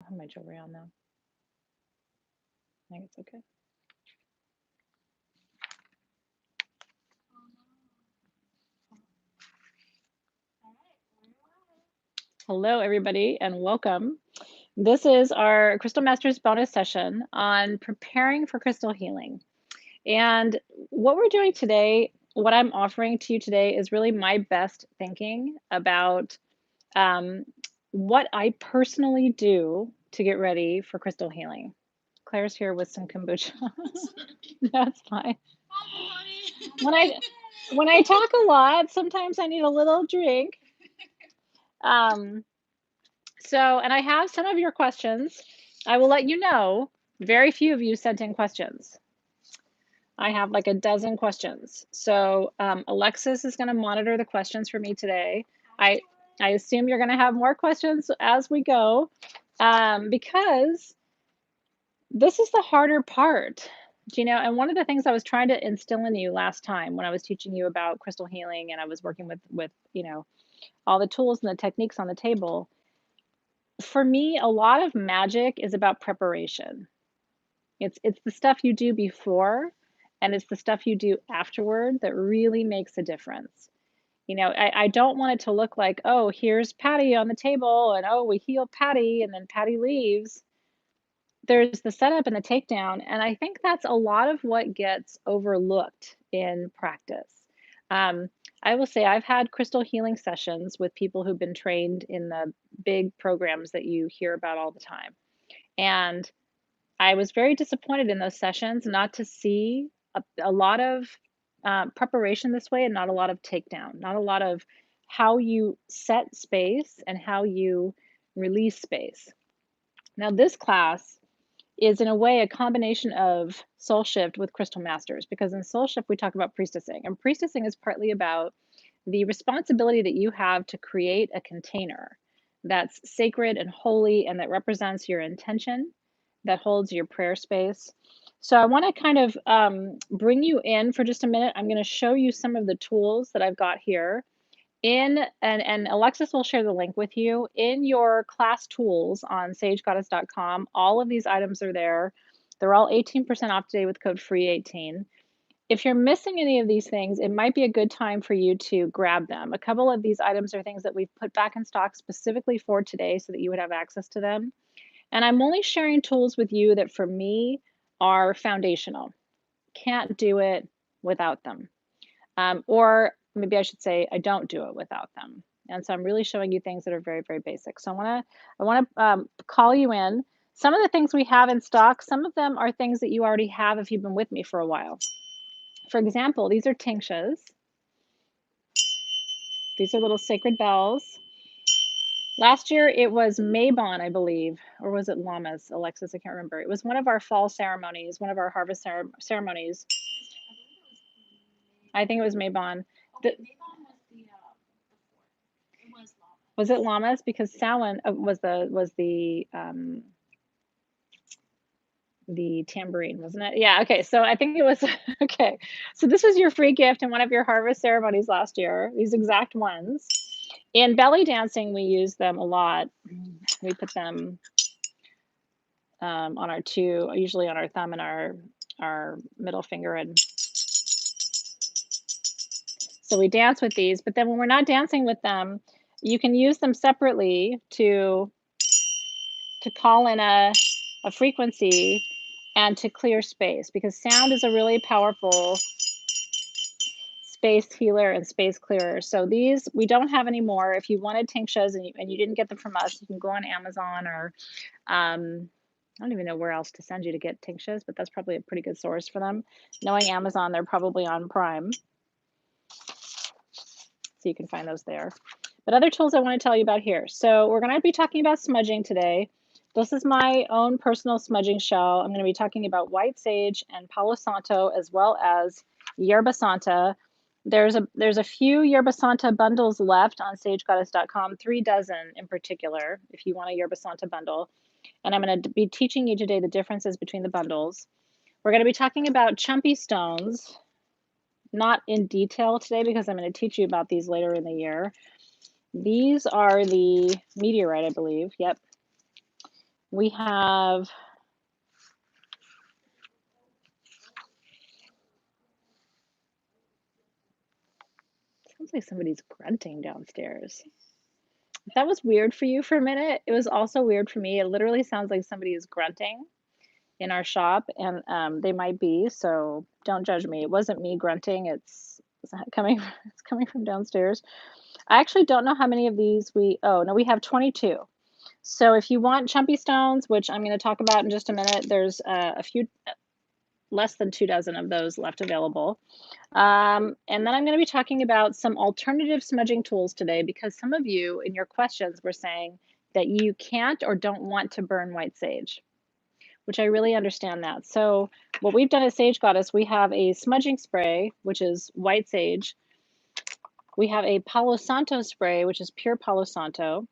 I have my jewelry on now. I think it's okay. Hello, everybody, and welcome. This is our Crystal Masters bonus session on preparing for crystal healing. And what we're doing today, what I'm offering to you today, is really my best thinking about um, what I personally do to get ready for crystal healing. Claire's here with some kombucha. That's fine. When I when I talk a lot, sometimes I need a little drink. Um, and I have some of your questions. I will let you know, very few of you sent in questions. I have like a dozen questions. So Alexis is going to monitor the questions for me today. I assume you're going to have more questions as we go because this is the harder part. And one of the things I was trying to instill in you last time when I was teaching you about crystal healing and I was working with all the tools and the techniques on the table, for me, a lot of magic is about preparation. It's the stuff you do before and it's the stuff you do afterward that really makes a difference. I don't want it to look like, oh, here's Patty on the table and oh, we heal Patty and then Patty leaves. There's the setup and the takedown, and I think that's a lot of what gets overlooked in practice. Um, I will say I've had crystal healing sessions with people who've been trained in the big programs that you hear about all the time. And I was very disappointed in those sessions not to see a lot of preparation this way and not a lot of takedown, not a lot of how you set space and how you release space. Now, this class is in a way a combination of Soul Shift with Crystal Masters, because in Soul Shift we talk about priestessing, and priestessing is partly about the responsibility that you have to create a container that's sacred and holy and that represents your intention, that holds your prayer space. So I want to kind of bring you in for just a minute. I'm going to show you some of the tools that I've got here and Alexis will share the link with you in your class tools on sagegoddess.com. All of these items are there. They're all 18% off today with code FREE18. If you're missing any of these things, it might be a good time for you to grab them. A couple of these items are things that we've put back in stock specifically for today so that you would have access to them. And I'm only sharing tools with you that for me are foundational. Can't do it without them. Or maybe I should say I don't do it without them. And so I'm really showing you things that are very, very basic. So I want to call you in. Some of the things we have in stock, some of them are things that you already have if you've been with me for a while. For example, these are tingsas. These are little sacred bells. Last year it was Mabon, I believe, or was it Llamas, Alexis? I can't remember. It was one of our fall ceremonies, one of our harvest ceremonies. I think it was Mabon. The, was it Llamas? Because Samhain was the tambourine, wasn't it? Yeah. Okay. So I think it was okay. So this was your free gift in one of your harvest ceremonies last year. These exact ones. In belly dancing, we use them a lot. We put them on our two, usually on our thumb and our middle finger, and so we dance with these. But then when we're not dancing with them, you can use them separately to call in a frequency and to clear space, because sound is a really powerful space healer and space clearer. So these we don't have anymore. If you wanted tinctures and you didn't get them from us, you can go on Amazon or I don't even know where else to send you to get tinctures, but that's probably a pretty good source for them. Knowing Amazon, they're probably on Prime, so you can find those there. But other tools I want to tell you about here. So we're going to be talking about smudging today. This is my own personal smudging shell. I'm going to be talking about white sage and Palo Santo, as well as Yerba Santa. There's a few Yerba Santa bundles left on sagegoddess.com, 3 dozen in particular, if you want a Yerba Santa bundle. And I'm going to be teaching you today the differences between the bundles. We're going to be talking about chumpy stones, not in detail today because I'm going to teach you about these later in the year. These are the meteorite, I believe. Yep. We have, sounds like somebody's grunting downstairs. If that was weird for you for a minute, it was also weird for me. It literally sounds like somebody is grunting in our shop, and they might be, so don't judge me. It wasn't me grunting. It's not coming it's coming from downstairs. I actually don't know how many of these oh, no, we have 22. So if you want chumpy stones, which I'm going to talk about in just a minute, there's a few less than 2 dozen of those left available. And then I'm going to be talking about some alternative smudging tools today because some of you in your questions were saying that you can't or don't want to burn white sage, which I really understand that. So what we've done at Sage Goddess, we have a smudging spray, which is white sage. We have a Palo Santo spray, which is pure Palo Santo.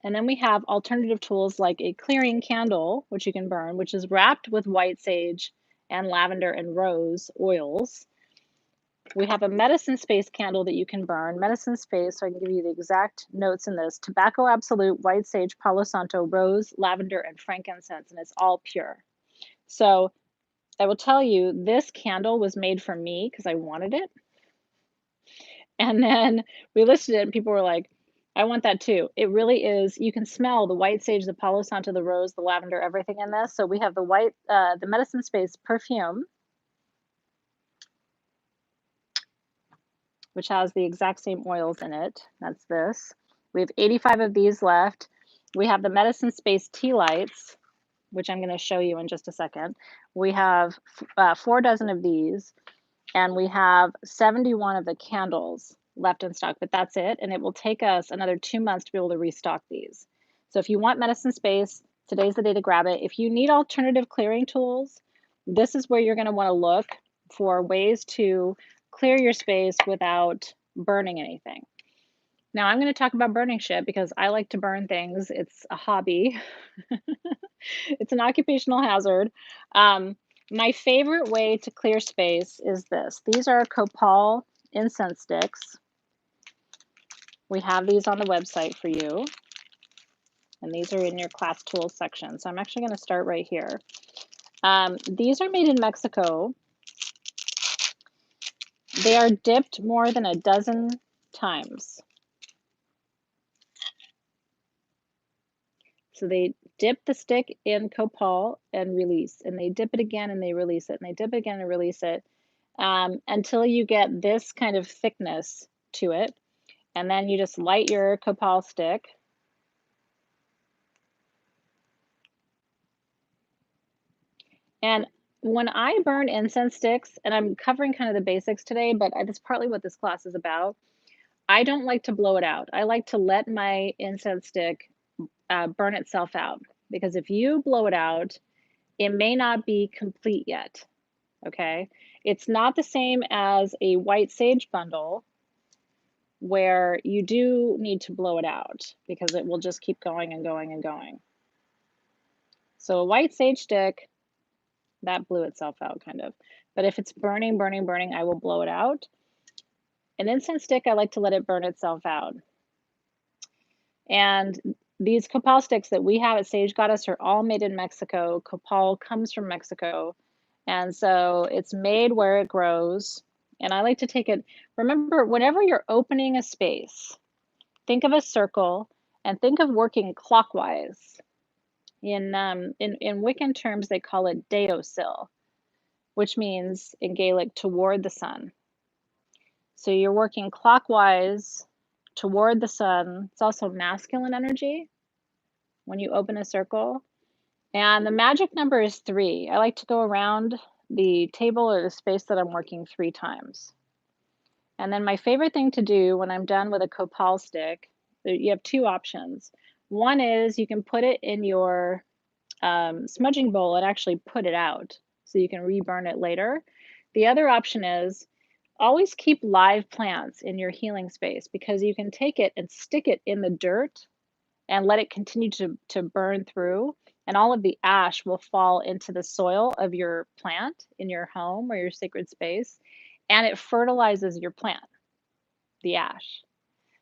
And then we have alternative tools like a clearing candle, which you can burn, which is wrapped with white sage and lavender and rose oils. We have a medicine space candle that you can burn. Medicine space, so I can give you the exact notes in this: tobacco absolute, white sage, Palo Santo, rose, lavender, and frankincense, and it's all pure. So I will tell you, this candle was made for me because I wanted it. And then we listed it and people were like, I want that too. It really is. You can smell the white sage, the Palo Santo, the rose, the lavender, everything in this. So we have the medicine space perfume, which has the exact same oils in it. That's this. We have 85 of these left. We have the medicine space tea lights, which I'm going to show you in just a second. We have 4 dozen of these, and we have 71 of the candles left in stock, but that's it. And it will take us another 2 months to be able to restock these. So if you want medicine space, today's the day to grab it. If you need alternative clearing tools, this is where you're going to want to look for ways to clear your space without burning anything. Now I'm going to talk about burning shit because I like to burn things. It's a hobby. It's an occupational hazard. My favorite way to clear space is this. These are Copal incense sticks. We have these on the website for you. And these are in your class tools section. So I'm actually going to start right here. These are made in Mexico. They are dipped more than a dozen times. So they dip the stick in Copal and release, and they dip it again and they release it, and they dip it again and release it until you get this kind of thickness to it. And then you just light your Copal stick. And when I burn incense sticks, and I'm covering kind of the basics today, but that's partly what this class is about, I don't like to blow it out. I like to let my incense stick burn itself out, because if you blow it out, it may not be complete yet, okay? It's not the same as a white sage bundle where you do need to blow it out because it will just keep going and going and going. So a white sage stick, that blew itself out kind of. But if it's burning, burning, burning, I will blow it out. An incense stick, I like to let it burn itself out. And these Copal sticks that we have at Sage Goddess are all made in Mexico. Copal comes from Mexico. And so it's made where it grows. And I like to take it, remember, whenever you're opening a space, think of a circle and think of working clockwise. In Wiccan terms, they call it Deosil, which means in Gaelic, toward the sun. So you're working clockwise toward the sun. It's also masculine energy when you open a circle. And the magic number is 3. I like to go around the table or the space that I'm working 3 times. And then my favorite thing to do when I'm done with a Copal stick, you have 2 options. One is you can put it in your smudging bowl and actually put it out so you can reburn it later. The other option is always keep live plants in your healing space, because you can take it and stick it in the dirt and let it continue to burn through, and all of the ash will fall into the soil of your plant in your home or your sacred space, and it fertilizes your plant, the ash.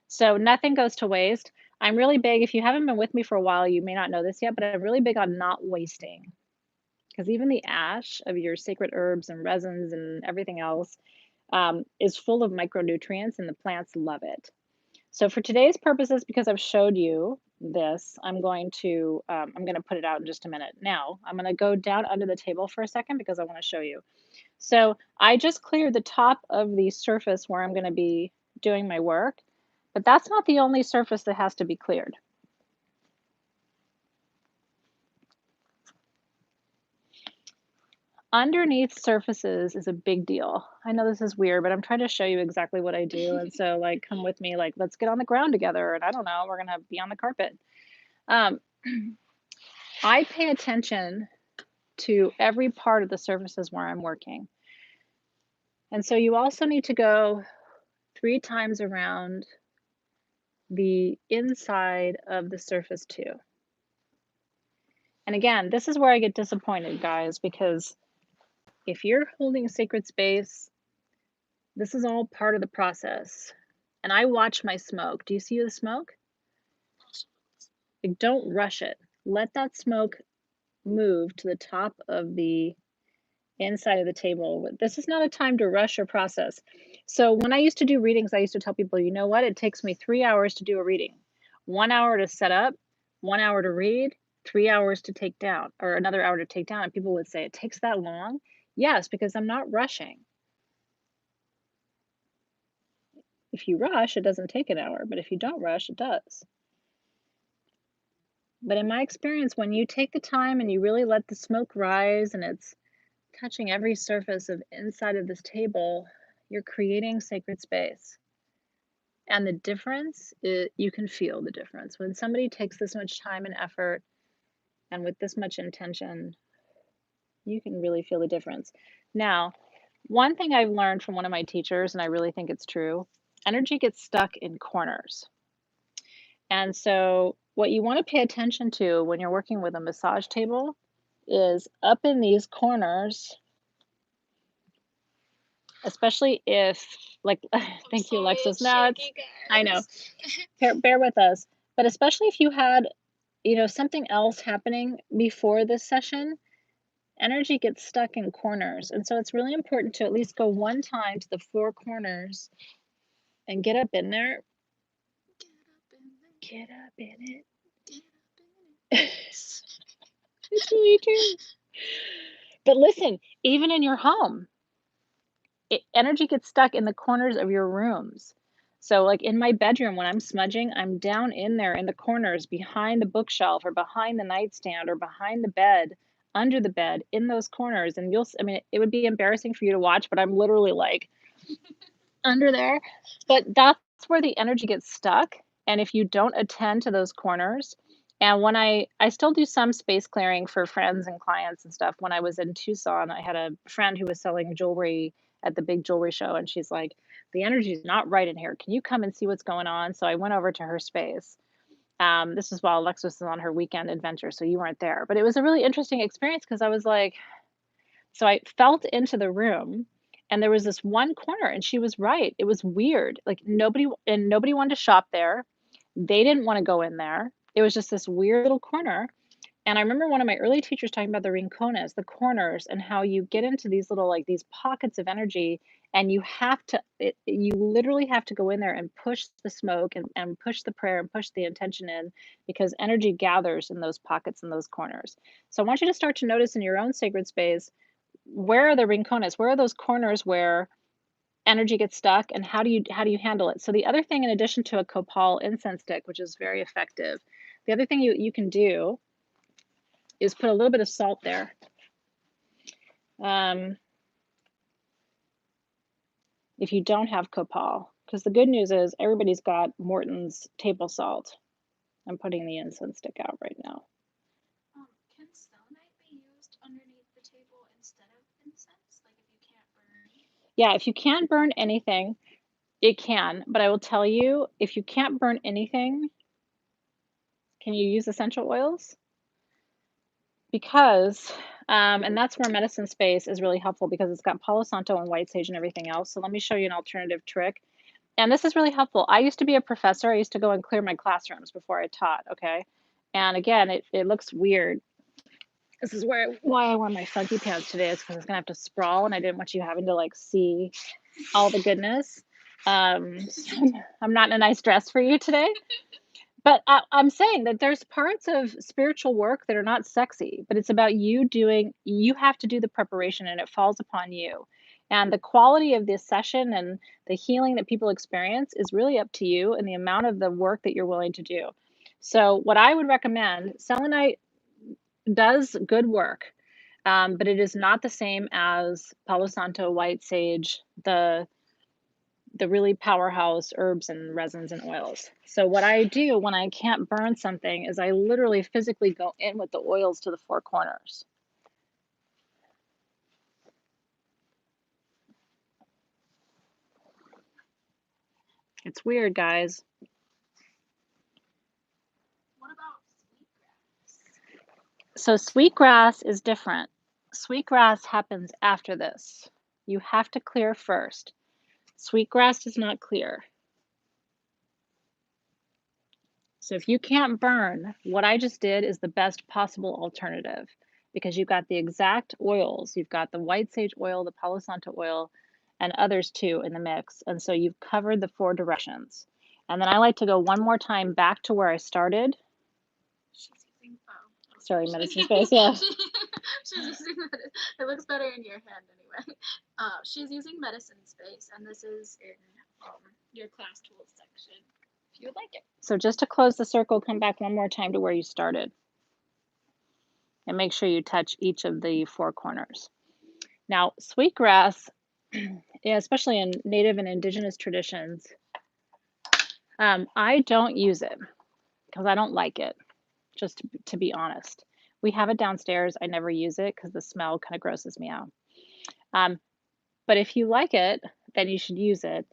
So nothing goes to waste. I'm really big, if you haven't been with me for a while, you may not know this yet, but I'm really big on not wasting. Because even the ash of your sacred herbs and resins and everything else is full of micronutrients, and the plants love it. So for today's purposes, because I've showed you this, I'm going to put it out in just a minute. Now I'm going to go down under the table for a second because I want to show you. So I just cleared the top of the surface where I'm going to be doing my work, but that's not the only surface that has to be cleared. Underneath surfaces is a big deal. I know this is weird, but I'm trying to show you exactly what I do. And so, like, come with me, like, let's get on the ground together. And I don't know, we're going to be on the carpet. Um, I pay attention to every part of the surfaces where I'm working. And so you also need to go 3 times around the inside of the surface too. And again, this is where I get disappointed, guys, because if you're holding sacred space, this is all part of the process. And I watch my smoke. Do you see the smoke? Like, don't rush it. Let that smoke move to the top of the inside of the table. This is not a time to rush or process. So when I used to do readings, I used to tell people, you know what? It takes me 3 hours to do a reading. 1 hour to set up, 1 hour to read, 3 hours to take down, or another hour to take down. And people would say, it takes that long? Yes, because I'm not rushing. If you rush, it doesn't take an hour, but if you don't rush, it does. But in my experience, when you take the time and you really let the smoke rise and it's touching every surface of inside of this table, you're creating sacred space. And the difference, you can feel the difference. When somebody takes this much time and effort and with this much intention, you can really feel the difference. Now, one thing I've learned from one of my teachers, and I really think it's true, energy gets stuck in corners. And so, what you want to pay attention to when you're working with a massage table is up in these corners, especially if, like, thank you, Alexis. Now it's, I know, bear with us. But especially if you had, something else happening before this session, energy gets stuck in corners. And so it's really important to at least go one time to the 4 corners and get up in there. Get up in it. It's really true. But listen, even in your home, energy gets stuck in the corners of your rooms. So, like in my bedroom, when I'm smudging, I'm down in there in the corners behind the bookshelf or behind the nightstand or behind the bed, under the bed, in those corners. And I mean, it would be embarrassing for you to watch, but I'm literally like under there. But that's where the energy gets stuck. And if you don't attend to those corners, and when I still do some space clearing for friends and clients and stuff. When I was in Tucson, I had a friend who was selling jewelry at the big jewelry show, and she's like, "The energy is not right in here. Can you come and see what's going on?" So I went over to her space. This is while Alexis was on her weekend adventure, so you weren't there. But it was a really interesting experience because I was like, so I felt into the room, and there was this one corner, and she was right. It was weird. Like nobody wanted to shop there. They didn't want to go in there. It was just this weird little corner. And I remember one of my early teachers talking about the rincones, the corners, and how you get into these little, like these pockets of energy, and you literally have to go in there and push the smoke and push the prayer and push the intention in because energy gathers in those pockets and those corners. So I want you to start to notice in your own sacred space, where are the rincones? Where are those corners where energy gets stuck, and how do you handle it? So the other thing, in addition to a copal incense stick, which is very effective, the other thing you can do is put a little bit of salt there. If you don't have copal, because the good news is everybody's got Morton's table salt. I'm putting the incense stick out right now. Can selenite be used underneath the table instead of incense? Like if you can't burn? Yeah, if you can't burn anything, it can. But I will tell you, if you can't burn anything, can you use essential oils? Because, and that's where medicine space is really helpful because it's got Palo Santo and white sage and everything else. So let me show you an alternative trick. And this is really helpful. I used to be a professor. I used to go and clear my classrooms before I taught, okay? And again, it looks weird. This is why I wore my funky pants today is because it's gonna have to sprawl, and I didn't want you having to like see all the goodness. So I'm not in a nice dress for you today, but I'm saying that there's parts of spiritual work that are not sexy, but it's about you have to do the preparation and it falls upon you. And the quality of this session and the healing that people experience is really up to you and the amount of the work that you're willing to do. So, what I would recommend, selenite does good work, but it is not the same as Palo Santo, white sage, the really powerhouse herbs and resins and oils. So what I do when I can't burn something is I literally physically go in with the oils to the four corners. It's weird, guys. What about sweetgrass? So sweetgrass is different. Sweetgrass happens after this. You have to clear first. Sweetgrass does not clear. So if you can't burn, what I just did is the best possible alternative because you've got the exact oils. You've got the white sage oil, the Palo Santo oil, and others too in the mix. And so you've covered the four directions. And then I like to go one more time back to where I started. She's using Sorry, medicine space. Yeah. She's using it looks better in your hand anyway. She's using medicine space, and this is in your class tools section. If you would like it. So just to close the circle, come back one more time to where you started. And make sure you touch each of the four corners. Now, sweetgrass, especially in native and indigenous traditions, I don't use it because I don't like it, just to be honest. We have it downstairs. I never use it because the smell kind of grosses me out. But if you like it, then you should use it.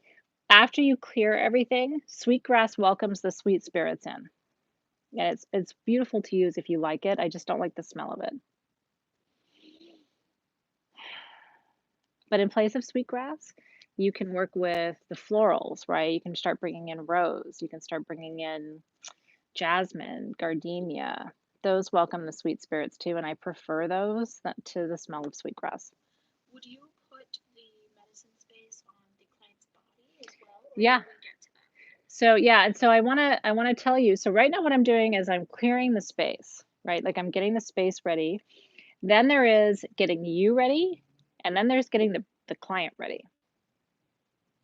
After you clear everything, sweetgrass welcomes the sweet spirits in. And it's beautiful to use if you like it. I just don't like the smell of it. But in place of sweetgrass, you can work with the florals, right? You can start bringing in rose. You can start bringing in jasmine, gardenia. Those welcome the sweet spirits too, and I prefer those to the smell of sweetgrass. Would you put the medicine space on the client's body as well? Yeah. So yeah, and so I wanna tell you. So right now, what I'm doing is I'm clearing the space, right? Like I'm getting the space ready. Then there is getting you ready, and then there's getting the client ready.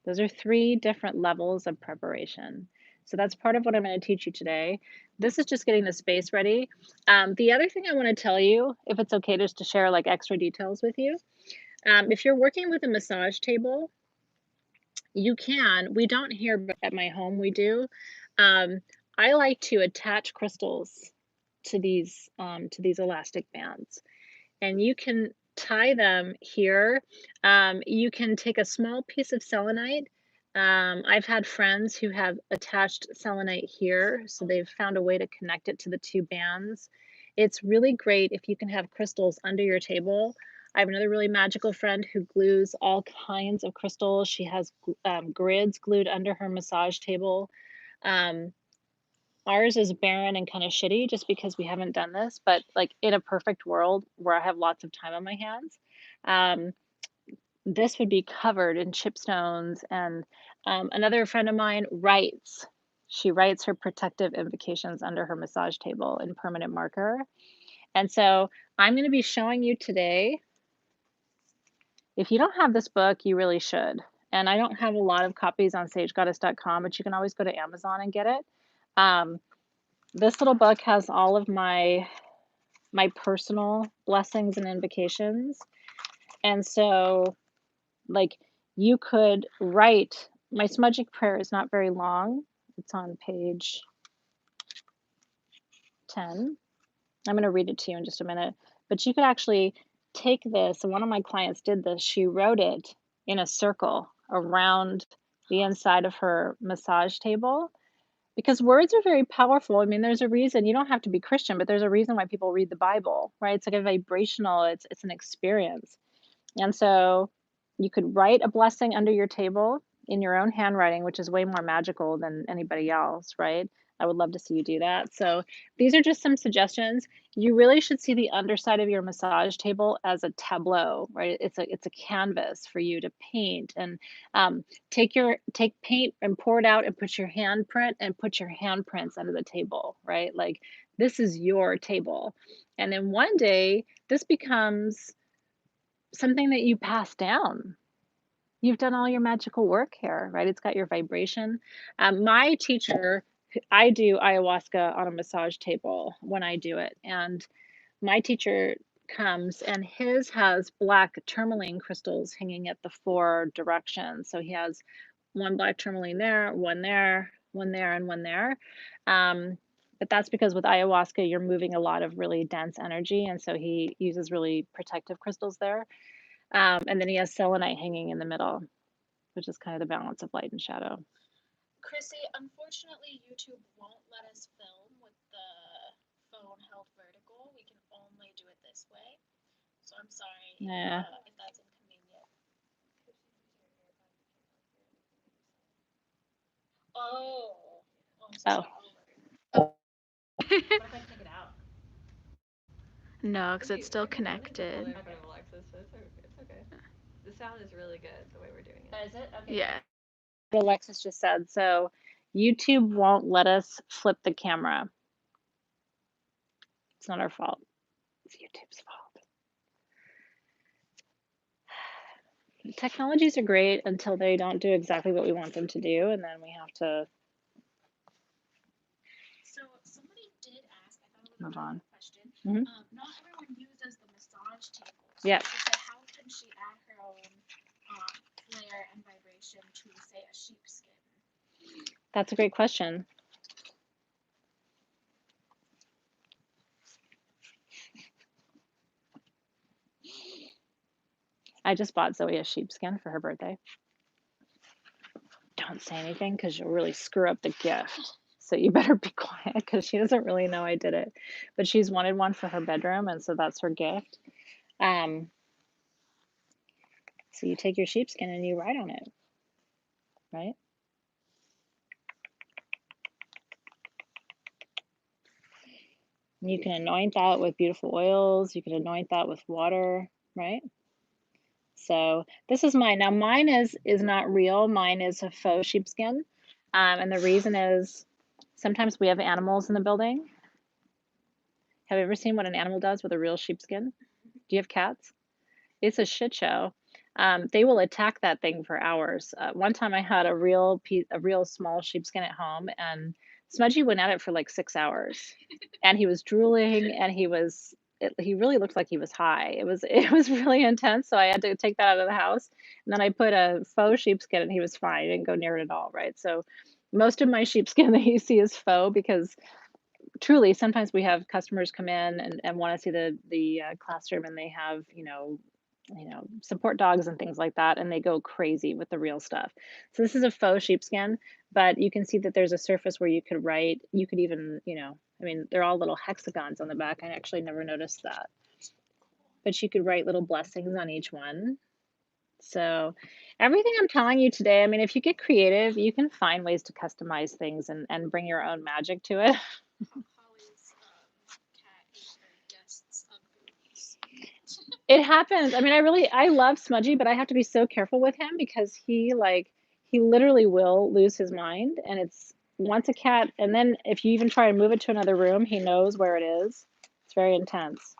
Those are three different levels of preparation. So that's part of what I'm going to teach you today. This is just getting the space ready. The other thing I want to tell you, if it's okay just to share like extra details with you, if you're working with a massage table, you can. We don't here at my home, we do. I like to attach crystals to these elastic bands, and you can tie them here. You can take a small piece of selenite. I've had friends who have attached selenite here, so they've found a way to connect it to the two bands. It's really great if you can have crystals under your table. I have another really magical friend who glues all kinds of crystals. She has grids glued under her massage table. Um, Ours is barren and kind of shitty just because we haven't done this, but like in a perfect world where I have lots of time on my hands, um, this would be covered in chipstones. And another friend of mine writes. She writes her protective invocations under her massage table in permanent marker. And so I'm going to be showing you today. If you don't have this book, you really should. And I don't have a lot of copies on sagegoddess.com, but you can always go to Amazon and get it. This little book has all of my personal blessings and invocations. And so like you could write my smudging prayer is not very long. It's on page 10. I'm going to read it to you in just a minute. But you could actually take this, and one of my clients did this. She wrote it in a circle around the inside of her massage table because words are very powerful. I mean, there's a reason you don't have to be Christian, but there's a reason why people read the Bible, right? It's like a vibrational, it's an experience. And so you could write a blessing under your table in your own handwriting, which is way more magical than anybody else, right? I would love to see you do that. So these are just some suggestions. You really should see the underside of your massage table as a tableau, right? It's a canvas for you to paint and take paint and pour it out and put your handprints under the table, right? Like this is your table. And then one day this becomes something that you pass down. You've done all your magical work here, right? It's got your vibration. My teacher, I do ayahuasca on a massage table when I do it. And my teacher comes and his has black tourmaline crystals hanging at the four directions. So he has one black tourmaline there, one there, one there, and one there. But that's because with ayahuasca, you're moving a lot of really dense energy. And so he uses really protective crystals there. And then he has selenite hanging in the middle, which is kind of the balance of light and shadow. Chrissy, unfortunately, YouTube won't let us film with the phone held vertical. We can only do it this way. So I'm sorry Yeah. if that's inconvenient. Oh. I'm so Oh. sorry. What if I take it out? No, because it's still connected. In front of Alexis, so it's okay. The sound is really good the way we're doing it. Is it? Okay. Yeah. What Alexis just said. So YouTube won't let us flip the camera. It's not our fault. It's YouTube's fault. Technologies are great until they don't do exactly what we want them to do, and then we have to So somebody did ask, I thought it was move a on. question. Mhm. Not everyone uses the massage table. So Yeah. she said, how can she add her own flair and vibration to, say, a sheepskin? That's a great question. I just bought Zoe a sheepskin for her birthday. Don't say anything because you'll really screw up the gift. So you better be quiet because she doesn't really know I did it. But she's wanted one for her bedroom, and so that's her gift. So you take your sheepskin and you write on it, right? And you can anoint that with beautiful oils. You can anoint that with water, right? So this is mine. Now mine is not real. Mine is a faux sheepskin. And the reason is sometimes we have animals in the building. Have you ever seen what an animal does with a real sheepskin? Do you have cats? It's a shit show. They will attack that thing for hours. One time I had a real small sheepskin at home, and Smudgy went at it for like 6 hours, and he was drooling, and he really looked like he was high. It was really intense, so I had to take that out of the house. And then I put a faux sheepskin, and he was fine. He didn't go near it at all, right? So most of my sheepskin that you see is faux because truly sometimes we have customers come in and want to see the classroom, and they have support dogs and things like that, and they go crazy with the real stuff. So this is a faux sheepskin, but you can see that there's a surface where you could write. You could even, I mean, they're all little hexagons on the back. I actually never noticed that, but you could write little blessings on each one. So everything I'm telling you today, I mean, if you get creative, you can find ways to customize things and bring your own magic to it. Holly's cat is her guest's boobies. It happens. I mean, I love Smudgy, but I have to be so careful with him because he literally will lose his mind, and it's once a cat, and then if you even try to move it to another room, he knows where it is. It's very intense.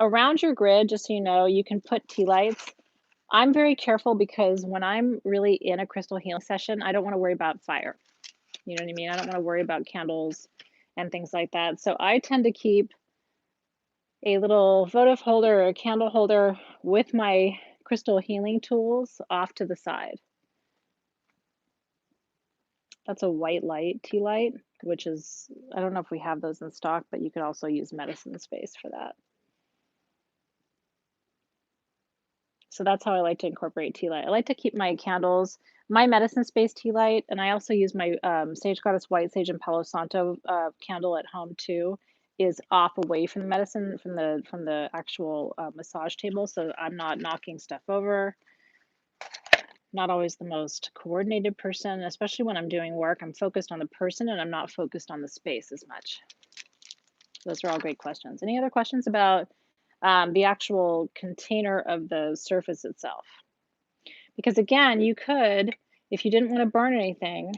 Around your grid, just so you know, you can put tea lights. I'm very careful because when I'm really in a crystal healing session, I don't want to worry about fire. You know what I mean? I don't want to worry about candles and things like that. So I tend to keep a little votive holder or a candle holder with my crystal healing tools off to the side. That's a white light tea light, which is, I don't know if we have those in stock, but you could also use Medicine Space for that. So that's how I like to incorporate tea light. I like to keep my candles, my Medicine Space tea light, and I also use my Sage Goddess White Sage and Palo Santo candle at home too, is off away from the medicine, from the actual massage table, so I'm not knocking stuff over. not always the most coordinated person, especially when I'm doing work. I'm focused on the person and I'm not focused on the space as much. Those are all great questions. Any other questions about the actual container of the surface itself? Because again, you could, if you didn't want to burn anything,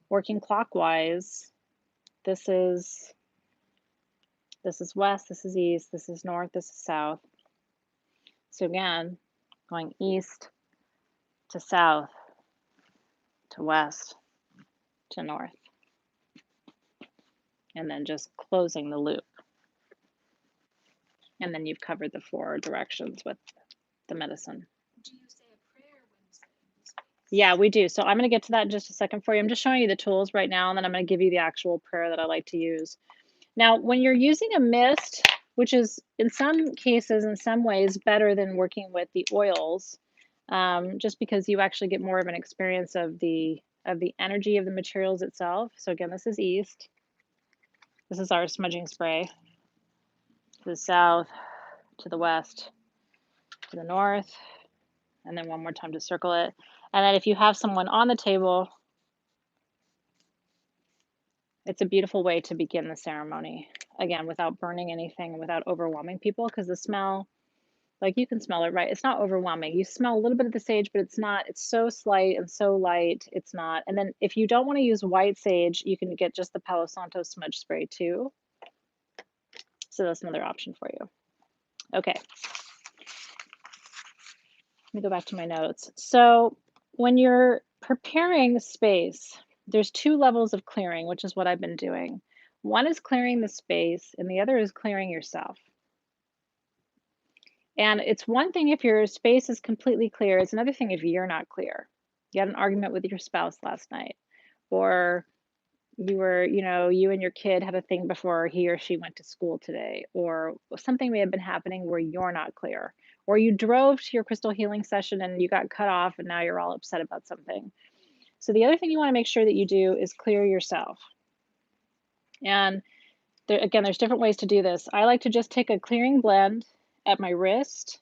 working clockwise, this is west, this is east, this is north, this is south. So again, going east to south to west to north, and then just closing the loop. And then you've covered the 4 directions with the medicine. Do you say a prayer when setting the space? Yeah, we do. So I'm going to get to that in just a second for you. I'm just showing you the tools right now, and then I'm going to give you the actual prayer that I like to use. Now, when you're using a mist, which is in some cases, in some ways, better than working with the oils, just because you actually get more of an experience of the energy of the materials itself. So again, this is east. This is our smudging spray. To the south, to the west, to the north, and then one more time to circle it. And then if you have someone on the table, it's a beautiful way to begin the ceremony. Again, without burning anything, without overwhelming people, because the smell, like you can smell it, right? It's not overwhelming. You smell a little bit of the sage, but it's not, it's so slight and so light. It's not. And then if you don't want to use white sage, you can get just the Palo Santo smudge spray too. So that's another option for you. Okay. Let me go back to my notes. So when you're preparing the space, there's 2 levels of clearing, which is what I've been doing. One is clearing the space, and the other is clearing yourself. And it's one thing if your space is completely clear, it's another thing if you're not clear. You had an argument with your spouse last night, or you were, you and your kid had a thing before he or she went to school today, or something may have been happening where you're not clear, or you drove to your crystal healing session and you got cut off and now you're all upset about something. So the other thing you want to make sure that you do is clear yourself. And again, there's different ways to do this. I like to just take a clearing blend at my wrist,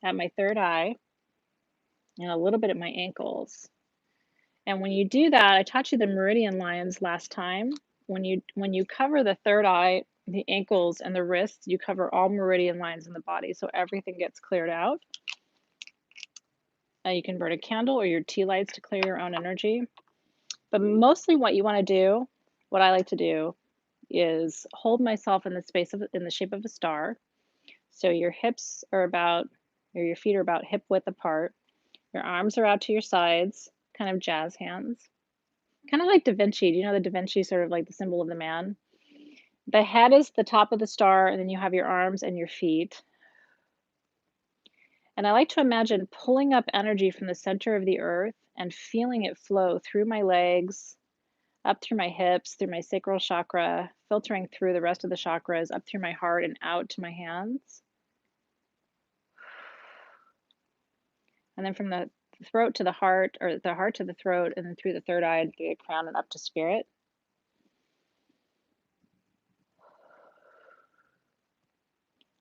at my third eye, and a little bit at my ankles. And when you do that, I taught you the meridian lines last time. When you cover the third eye, the ankles, and the wrists, you cover all meridian lines in the body, so everything gets cleared out. You can burn a candle or your tea lights to clear your own energy. But mostly what you want to do, what I like to do, is hold myself in the space in the shape of a star. So your hips are about, or your feet are about hip width apart. Your arms are out to your sides, kind of jazz hands. Kind of like Da Vinci. Do you know the Da Vinci, sort of like the symbol of the man? The head is the top of the star, and then you have your arms and your feet. And I like to imagine pulling up energy from the center of the earth and feeling it flow through my legs, up through my hips, through my sacral chakra, filtering through the rest of the chakras, up through my heart and out to my hands. And then from the throat to the heart, or the heart to the throat, and then through the third eye, through the crown, and up to spirit.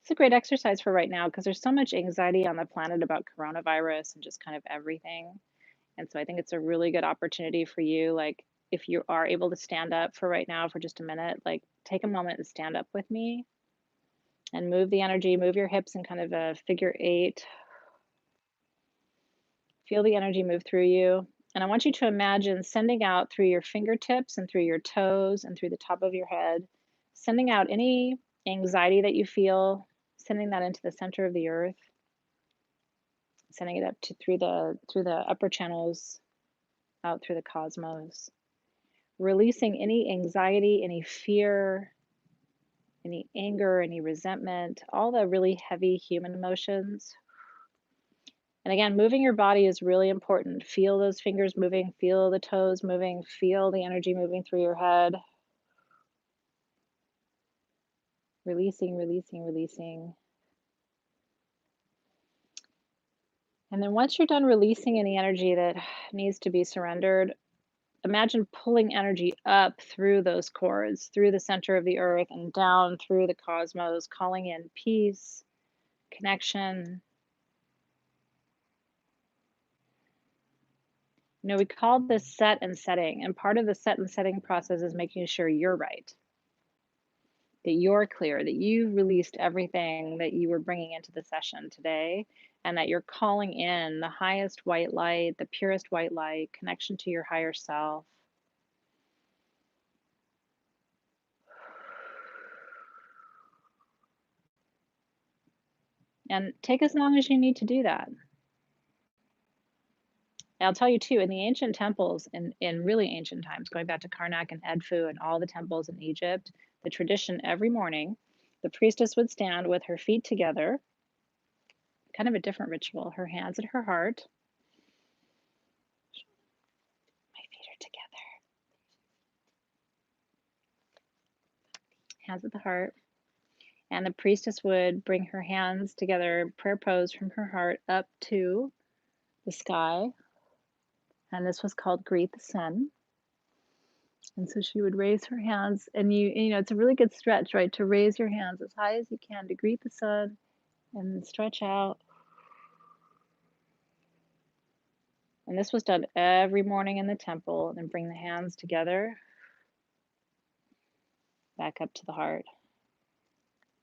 It's a great exercise for right now because there's so much anxiety on the planet about coronavirus and just kind of everything. And so I think it's a really good opportunity for you. Like, if you are able to stand up for right now for just a minute, like take a moment and stand up with me and move the energy, move your hips in kind of a figure 8. Feel the energy move through you. And I want you to imagine sending out through your fingertips and through your toes and through the top of your head, sending out any anxiety that you feel, sending that into the center of the earth, sending it up to through the upper channels, out through the cosmos, releasing any anxiety, any fear, any anger, any resentment, all the really heavy human emotions. And again, moving your body is really important. Feel those fingers moving, feel the toes moving, feel the energy moving through your head. Releasing, releasing, releasing. And then once you're done releasing any energy that needs to be surrendered, imagine pulling energy up through those cords, through the center of the earth and down through the cosmos, calling in peace, connection, You know, we call this set and setting, and part of the set and setting process is making sure you're right, that you're clear, that you've released everything that you were bringing into the session today, and that you're calling in the highest white light, the purest white light, connection to your higher self. And take as long as you need to do that. And I'll tell you too, in the ancient temples, in really ancient times, going back to Karnak and Edfu and all the temples in Egypt, the tradition every morning, the priestess would stand with her feet together, kind of a different ritual, her hands at her heart. My feet are together. Hands at the heart. And the priestess would bring her hands together, prayer pose from her heart up to the sky. And this was called Greet the Sun. And so she would raise her hands, and you know, it's a really good stretch, right? To raise your hands as high as you can to greet the sun and then stretch out. And this was done every morning in the temple, and then bring the hands together, back up to the heart.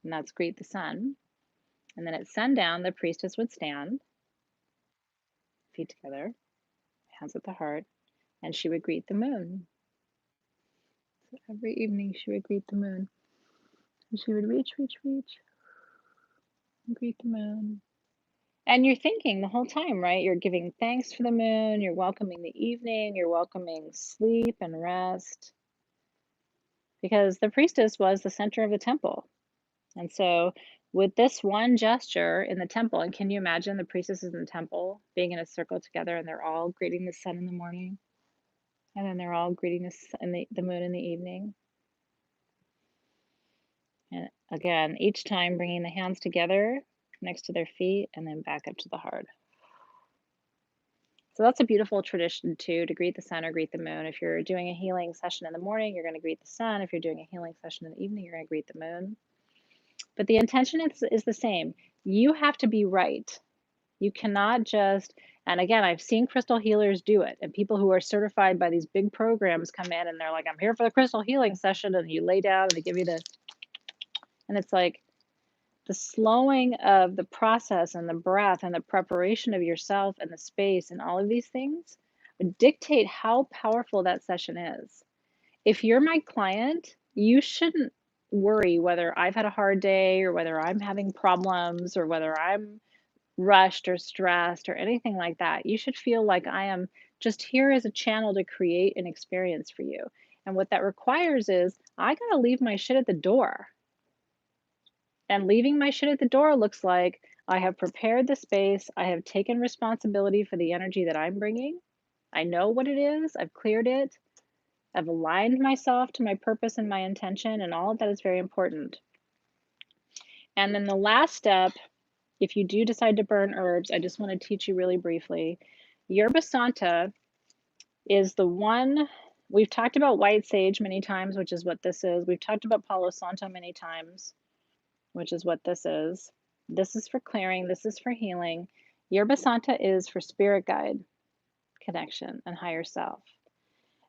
And that's greet the sun. And then at sundown, the priestess would stand, feet together, hands at the heart, and she would greet the moon. So every evening she would greet the moon. And she would reach, and greet the moon. And you're thinking the whole time, right? You're giving thanks for the moon, you're welcoming the evening, you're welcoming sleep and rest. Because the priestess was the center of the temple. And so, with this one gesture in the temple, and can you imagine the priestesses in the temple being in a circle together and they're all greeting the sun in the morning? And then they're all greeting the moon in the evening. And again, each time bringing the hands together next to their feet and then back up to the heart. So that's a beautiful tradition too, to greet the sun or greet the moon. If you're doing a healing session in the morning, you're going to greet the sun. If you're doing a healing session in the evening, you're going to greet the moon. But the intention is the same. You have to be right. You cannot just, and again, I've seen crystal healers do it, and people who are certified by these big programs come in and they're like, I'm here for the crystal healing session, and you lay down and they give you this. And it's like, the slowing of the process and the breath and the preparation of yourself and the space and all of these things would dictate how powerful that session is. If you're my client, you shouldn't worry whether I've had a hard day or whether I'm having problems or whether I'm rushed or stressed or anything like that. You should feel like I am just here as a channel to create an experience for you. And what that requires is I got to leave my shit at the door. And leaving my shit at the door looks like I have prepared the space, I have taken responsibility for the energy that I'm bringing. I know what it is, I've cleared it, I've aligned myself to my purpose and my intention, and all of that is very important. And then the last step, if you do decide to burn herbs, I just want to teach you really briefly. Yerba Santa is the one, we've talked about white sage many times, which is what this is. We've talked about Palo Santo many times, which is what this is. This is for clearing, this is for healing. Yerba Santa is for spirit guide connection and higher self.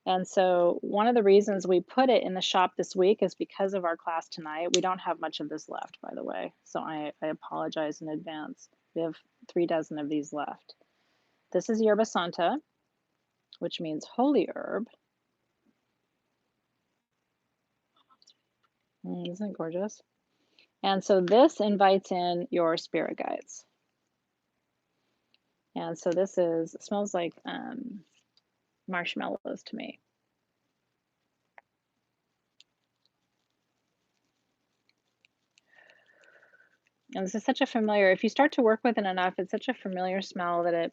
And so one of the reasons we put it in the shop this week is because of our class tonight. We don't have much of this left, by the way, so I apologize in advance. We have 3 dozen of these left. This is Yerba Santa, which means holy herb. Isn't it gorgeous? And so this invites in your spirit guides. And so this is, it smells like marshmallows to me. And this is such a familiar, if you start to work with it enough, it's such a familiar smell that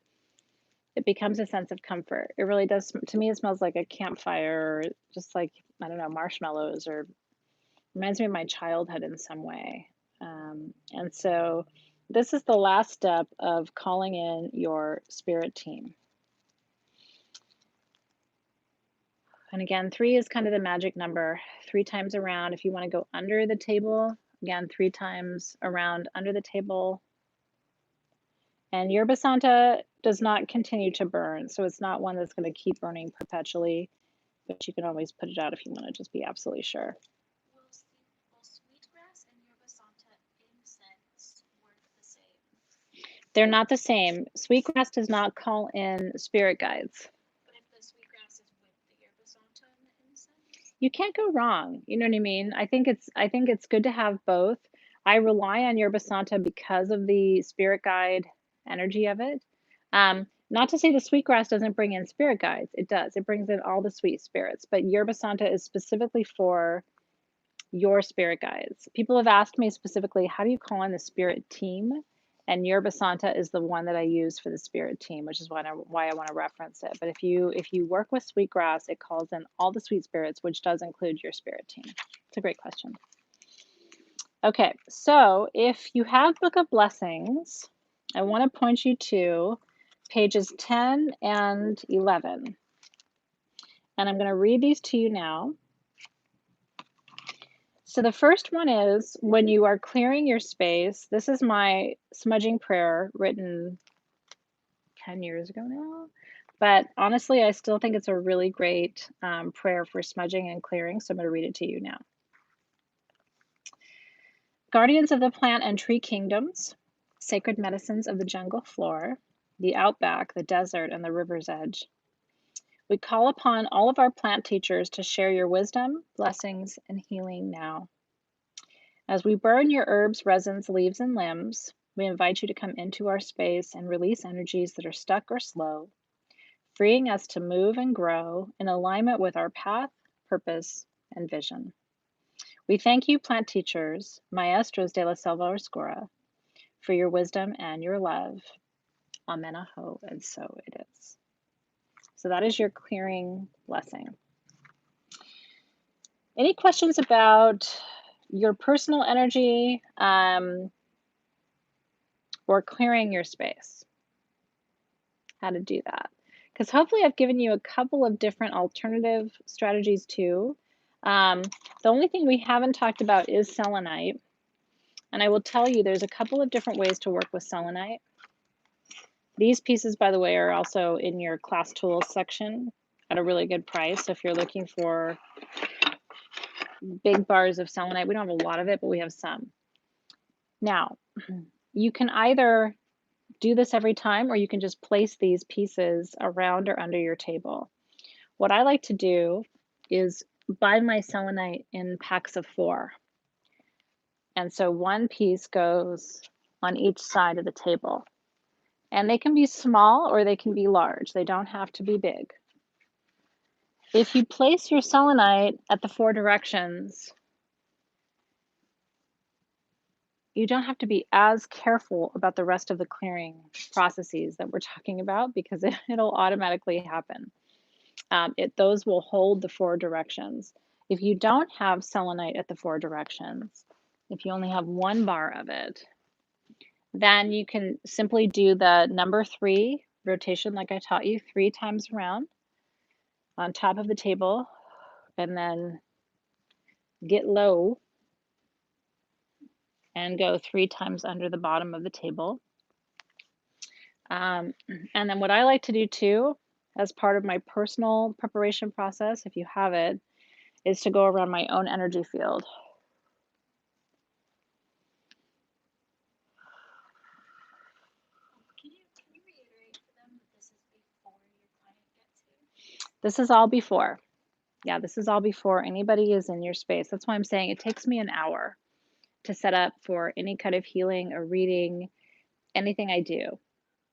it becomes a sense of comfort. It really does. To me, it smells like a campfire, or just like, I don't know, marshmallows, or reminds me of my childhood in some way. And so this is the last step of calling in your spirit team. And again, 3 is kind of the magic number. 3 times around. If you want to go under the table, again, 3 times around under the table. And Yerba Santa does not continue to burn, so it's not one that's going to keep burning perpetually, but you can always put it out if you want to just be absolutely sure. Will sweetgrass and Yerba Santa incense work the same? They're not the same. Sweetgrass does not call in spirit guides. But if the sweetgrass is with the Yerba Santa and the incense? You can't go wrong. You know what I mean? I think it's good to have both. I rely on Yerba Santa because of the spirit guide energy of it. Not to say the sweetgrass doesn't bring in spirit guides. It does. It brings in all the sweet spirits, but Yerba Santa is specifically for your spirit guides. People have asked me specifically, how do you call in the spirit team? And Yerba Santa is the one that I use for the spirit team, which is why I want to reference it. But if you work with sweetgrass, it calls in all the sweet spirits, which does include your spirit team. It's a great question. Okay, so if you have Book of Blessings, I want to point you to pages 10 and 11. And I'm going to read these to you now. So the first one is when you are clearing your space. This is my smudging prayer written 10 years ago now. But honestly, I still think it's a really great prayer for smudging and clearing. So I'm going to read it to you now. Guardians of the plant and tree kingdoms, sacred medicines of the jungle floor, the outback, the desert, and the river's edge. We call upon all of our plant teachers to share your wisdom, blessings, and healing now. As we burn your herbs, resins, leaves, and limbs, we invite you to come into our space and release energies that are stuck or slow, freeing us to move and grow in alignment with our path, purpose, and vision. We thank you, plant teachers, maestros de la selva oscura, for your wisdom and your love. Amen aho, and so it is. So that is your clearing blessing. Any questions about your personal energy or clearing your space? How to do that? Because hopefully I've given you a couple of different alternative strategies too. The only thing we haven't talked about is selenite. And I will tell you there's a couple of different ways to work with selenite. These pieces, by the way, are also in your class tools section at a really good price. So if you're looking for big bars of selenite, we don't have a lot of it, but we have some. Now, you can either do this every time, or you can just place these pieces around or under your table. What I like to do is buy my selenite in packs of 4. And so one piece goes on each side of the table. And they can be small or they can be large. They don't have to be big. If you place your selenite at the 4 directions, you don't have to be as careful about the rest of the clearing processes that we're talking about because it'll automatically happen. Those will hold the 4 directions. If you don't have selenite at the 4 directions, if you only have 1 bar of it, then you can simply do the number 3 rotation like I taught you 3 times around on top of the table, and then get low and go 3 times under the bottom of the table. And then what I like to do too, as part of my personal preparation process, if you have it, is to go around my own energy field. Can you reiterate for them that this is before your client gets here? This is all before. Yeah, this is all before anybody is in your space. That's why I'm saying it takes me an hour to set up for any kind of healing or reading, anything I do.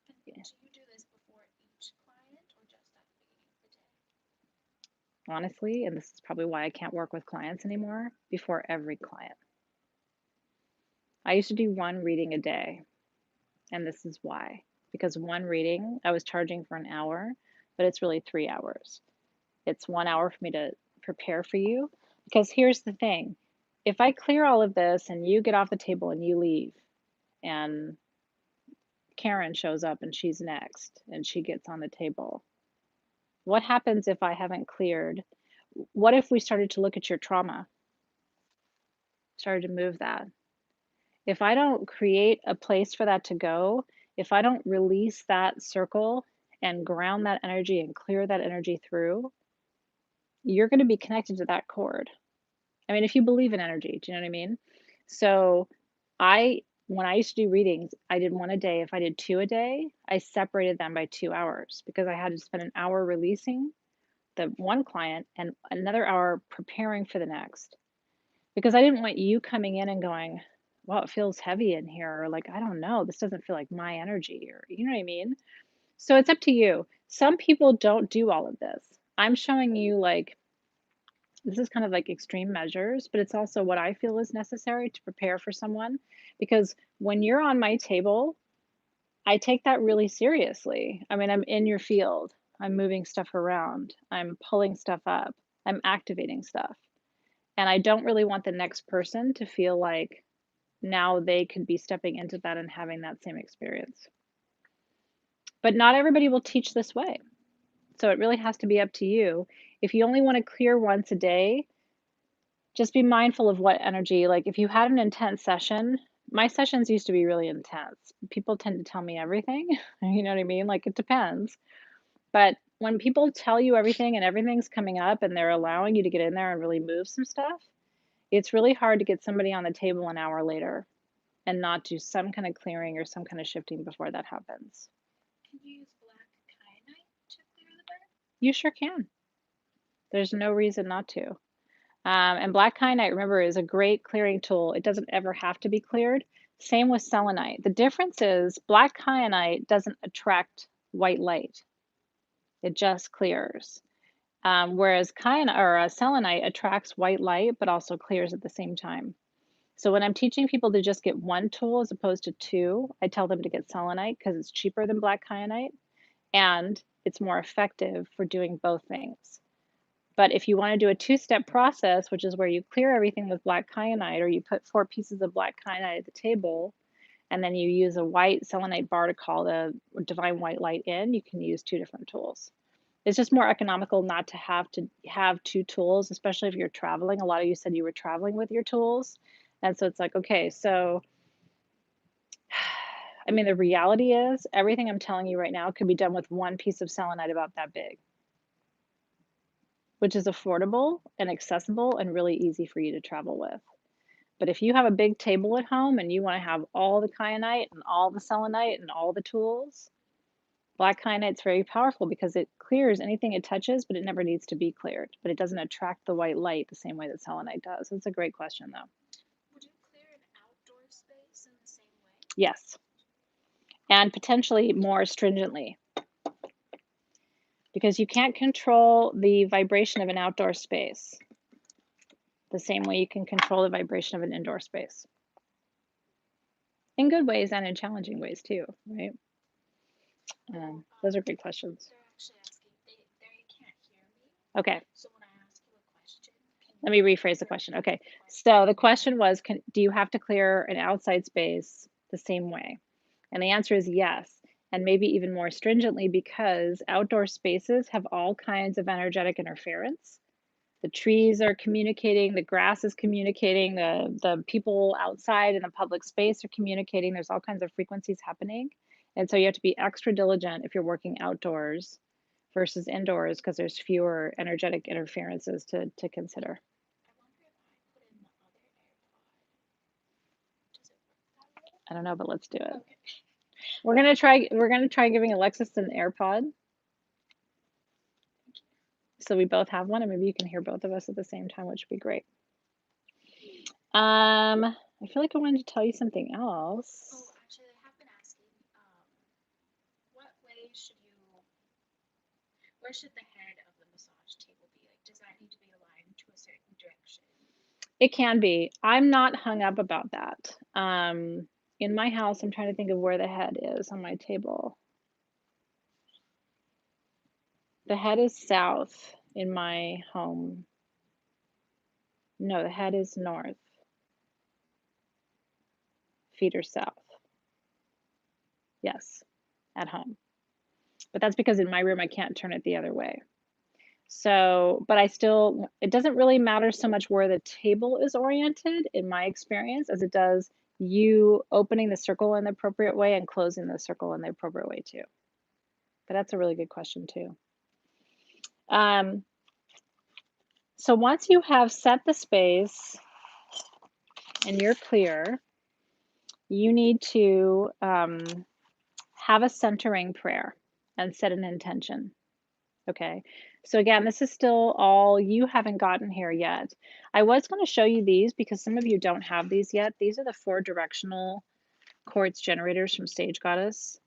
Do you do this before each client or just at the beginning of the day? Honestly, and this is probably why I can't work with clients anymore, before every client. I used to do 1 reading a day, and this is why. Because 1 reading, I was charging for an hour, but it's really 3 hours. It's 1 hour for me to prepare for you. Because here's the thing, if I clear all of this and you get off the table and you leave, and Karen shows up and she's next, and she gets on the table, what happens if I haven't cleared? What if we started to look at your trauma? Started to move that. If I don't create a place for that to go, if I don't release that circle and ground that energy and clear that energy through, you're going to be connected to that cord. I mean, if you believe in energy, do you know what I mean? So when I used to do readings, I did one a day. If I did two a day, I separated them by 2 hours because I had to spend an hour releasing the one client and another hour preparing for the next. Because I didn't want you coming in and going, well, it feels heavy in here, or like, I don't know, this doesn't feel like my energy, or you know what I mean? So it's up to you. Some people don't do all of this. I'm showing you like this is kind of like extreme measures, but it's also what I feel is necessary to prepare for someone. Because when you're on my table, I take that really seriously. I mean, I'm in your field, I'm moving stuff around, I'm pulling stuff up, I'm activating stuff. And I don't really want the next person to feel like now they could be stepping into that and having that same experience. But not everybody will teach this way. So it really has to be up to you. If you only want to clear once a day, just be mindful of what energy, like if you had an intense session, my sessions used to be really intense. People tend to tell me everything. You know what I mean? Like it depends. But when people tell you everything and everything's coming up and they're allowing you to get in there and really move some stuff, it's really hard to get somebody on the table an hour later and not do some kind of clearing or some kind of shifting before that happens. Can you use black kyanite to clear the dark? You sure can. There's no reason not to. And black kyanite, remember, is a great clearing tool. It doesn't ever have to be cleared. Same with selenite. The difference is black kyanite doesn't attract white light. It just clears. Whereas selenite attracts white light, but also clears at the same time. So when I'm teaching people to just get one tool as opposed to two, I tell them to get selenite because it's cheaper than black kyanite and it's more effective for doing both things. But if you want to do a two-step process, which is where you clear everything with black kyanite or you put 4 pieces of black kyanite at the table and then you use a white selenite bar to call the divine white light in, you can use 2 different tools. It's just more economical not to have 2 tools, especially if you're traveling. A lot of you said you were traveling with your tools. And so it's like, okay, so I mean, the reality is everything I'm telling you right now could be done with one piece of selenite about that big, which is affordable and accessible and really easy for you to travel with. But if you have a big table at home and you want to have all the kyanite and all the selenite and all the tools, black kyanite's very powerful because it clears anything it touches, but it never needs to be cleared. But it doesn't attract the white light the same way that selenite does. It's a great question, though. Would you clear an outdoor space in the same way? Yes. And potentially more stringently. Because you can't control the vibration of an outdoor space the same way you can control the vibration of an indoor space. In good ways and in challenging ways too, right? Those are great questions. They're actually asking, they can't hear me. Okay. So when I ask you a question, Let me rephrase the question. Okay. So the question was, do you have to clear an outside space the same way? And the answer is yes. And maybe even more stringently because outdoor spaces have all kinds of energetic interference. The trees are communicating, the grass is communicating, the people outside in the public space are communicating. There's all kinds of frequencies happening. And so you have to be extra diligent if you're working outdoors versus indoors because there's fewer energetic interferences to consider. I wonder if I put in the other AirPod. Does it work that way? I don't know, but let's do it. Okay. We're gonna try giving Alexis an AirPod. So we both have one, and maybe you can hear both of us at the same time, which would be great. I feel like I wanted to tell you something else. Oh, actually, I have been asking, what way should you, where should the head of the massage table be? Like, does that need to be aligned to a certain direction? It can be. I'm not hung up about that. In my house, I'm trying to think of where the head is on my table. The head is south in my home. No, the head is north. Feet are south. Yes, at home. But that's because in my room, I can't turn it the other way. So, but it doesn't really matter so much where the table is oriented in my experience as it does you opening the circle in the appropriate way and closing the circle in the appropriate way too. But that's a really good question too. So once you have set the space and you're clear, you need to have a centering prayer and set an intention. Okay, so again, this is still all, you haven't gotten here yet. I was going to show you these because some of you don't have these yet. These are the 4 directional quartz generators from Sage Goddess.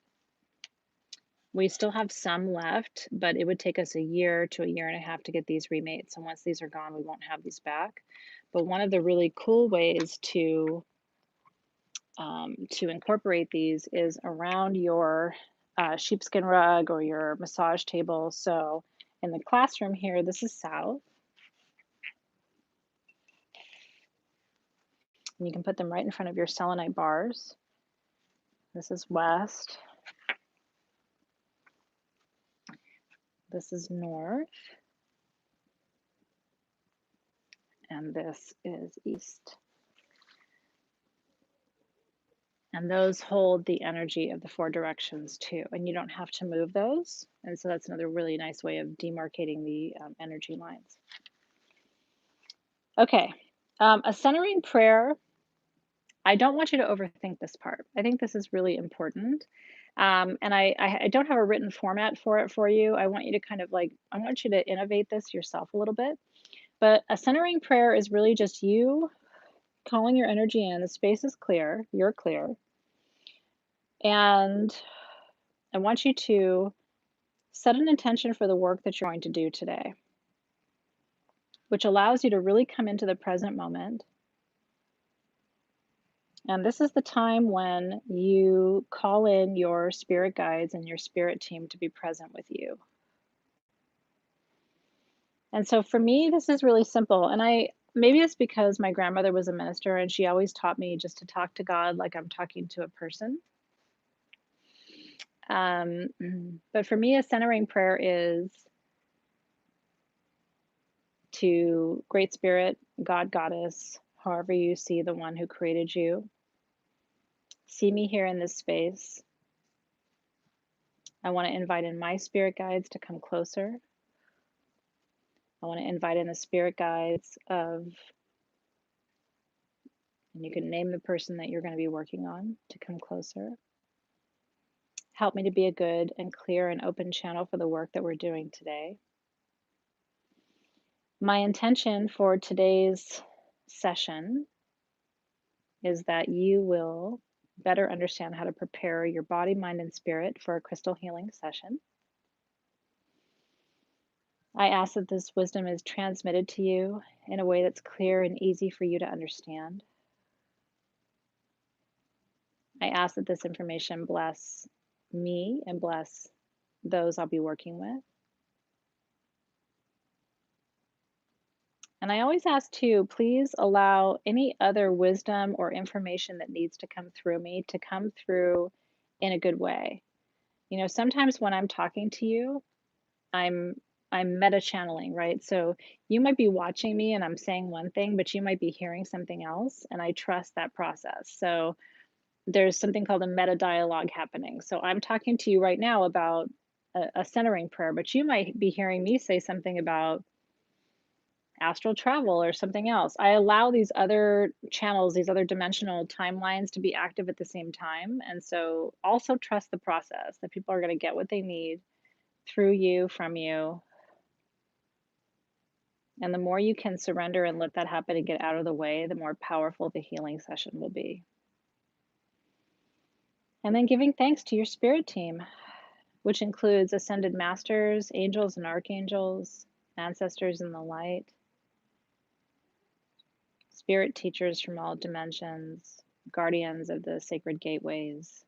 We still have some left, but it would take us a year to a year and a half to get these remade. So once these are gone, we won't have these back. But one of the really cool ways to incorporate these is around your sheepskin rug or your massage table. So in the classroom here, this is south. And you can put them right in front of your selenite bars. This is west. This is north. And this is east. And those hold the energy of the 4 directions too. And you don't have to move those. And so that's another really nice way of demarcating the energy lines. Okay, a centering prayer. I don't want you to overthink this part. I think this is really important. And I don't have a written format for it for you. I want you to kind of like, I want you to innovate this yourself a little bit. But a centering prayer is really just you calling your energy in. The space is clear. You're clear. And I want you to set an intention for the work that you're going to do today, which allows you to really come into the present moment. And this is the time when you call in your spirit guides and your spirit team to be present with you. And so for me, this is really simple. And maybe it's because my grandmother was a minister and she always taught me just to talk to God like I'm talking to a person. But for me, a centering prayer is to Great Spirit, God, Goddess, however you see the one who created you. See me here in this space. I want to invite in my spirit guides to come closer. I want to invite in the spirit guides of, and you can name the person that you're going to be working on to come closer. Help me to be a good and clear and open channel for the work that we're doing today. My intention for today's session is that you will better understand how to prepare your body, mind, and spirit for a crystal healing session. I ask that this wisdom is transmitted to you in a way that's clear and easy for you to understand. I ask that this information bless me and bless those I'll be working with. And I always ask too, please allow any other wisdom or information that needs to come through me to come through in a good way. You know, sometimes when I'm talking to you, I'm meta channeling, right? So you might be watching me and I'm saying one thing, but you might be hearing something else, and I trust that process. So there's something called a meta dialogue happening. So I'm talking to you right now about a centering prayer, but you might be hearing me say something about astral travel or something else. I allow these other channels, these other dimensional timelines to be active at the same time. And so also trust the process that people are going to get what they need through you, from you. And the more you can surrender and let that happen and get out of the way, the more powerful the healing session will be. And then giving thanks to your spirit team, which includes ascended masters, angels and archangels, ancestors in the light, spirit teachers from all dimensions, guardians of the sacred gateways,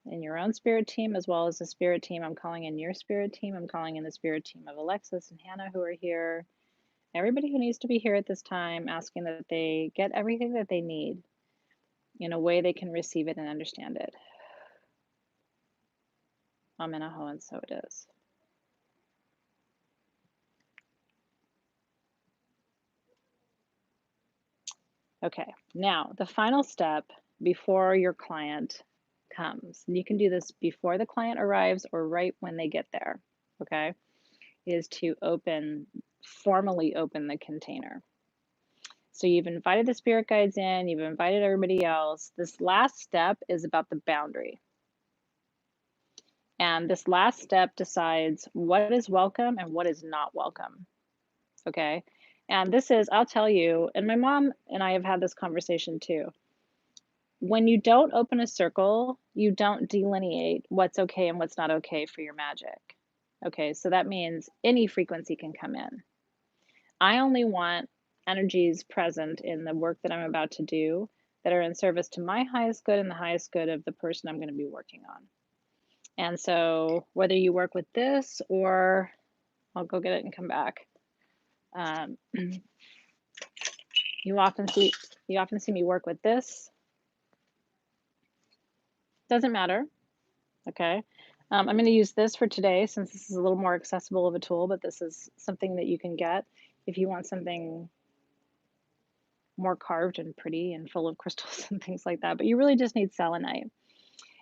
in your own spirit team, as well as the spirit team. I'm calling in your spirit team. I'm calling in the spirit team of Alexis and Hannah who are here. Everybody who needs to be here at this time, asking that they get everything that they need in a way they can receive it and understand it. Amen, aho, and so it is. Okay, now the final step before your client comes, and you can do this before the client arrives or right when they get there, okay, is to formally open the container. So you've invited the spirit guides in, you've invited everybody else. This last step is about the boundary. And this last step decides what is welcome and what is not welcome. Okay. And this is, I'll tell you, and my mom and I have had this conversation too. When you don't open a circle, you don't delineate what's okay and what's not okay for your magic. Okay. So that means any frequency can come in. I only want energies present in the work that I'm about to do that are in service to my highest good and the highest good of the person I'm going to be working on. And so whether you work with this or I'll go get it and come back. You often see me work with this. Doesn't matter. Okay. I'm going to use this for today since this is a little more accessible of a tool, but this is something that you can get if you want something more carved and pretty and full of crystals and things like that. But you really just need selenite.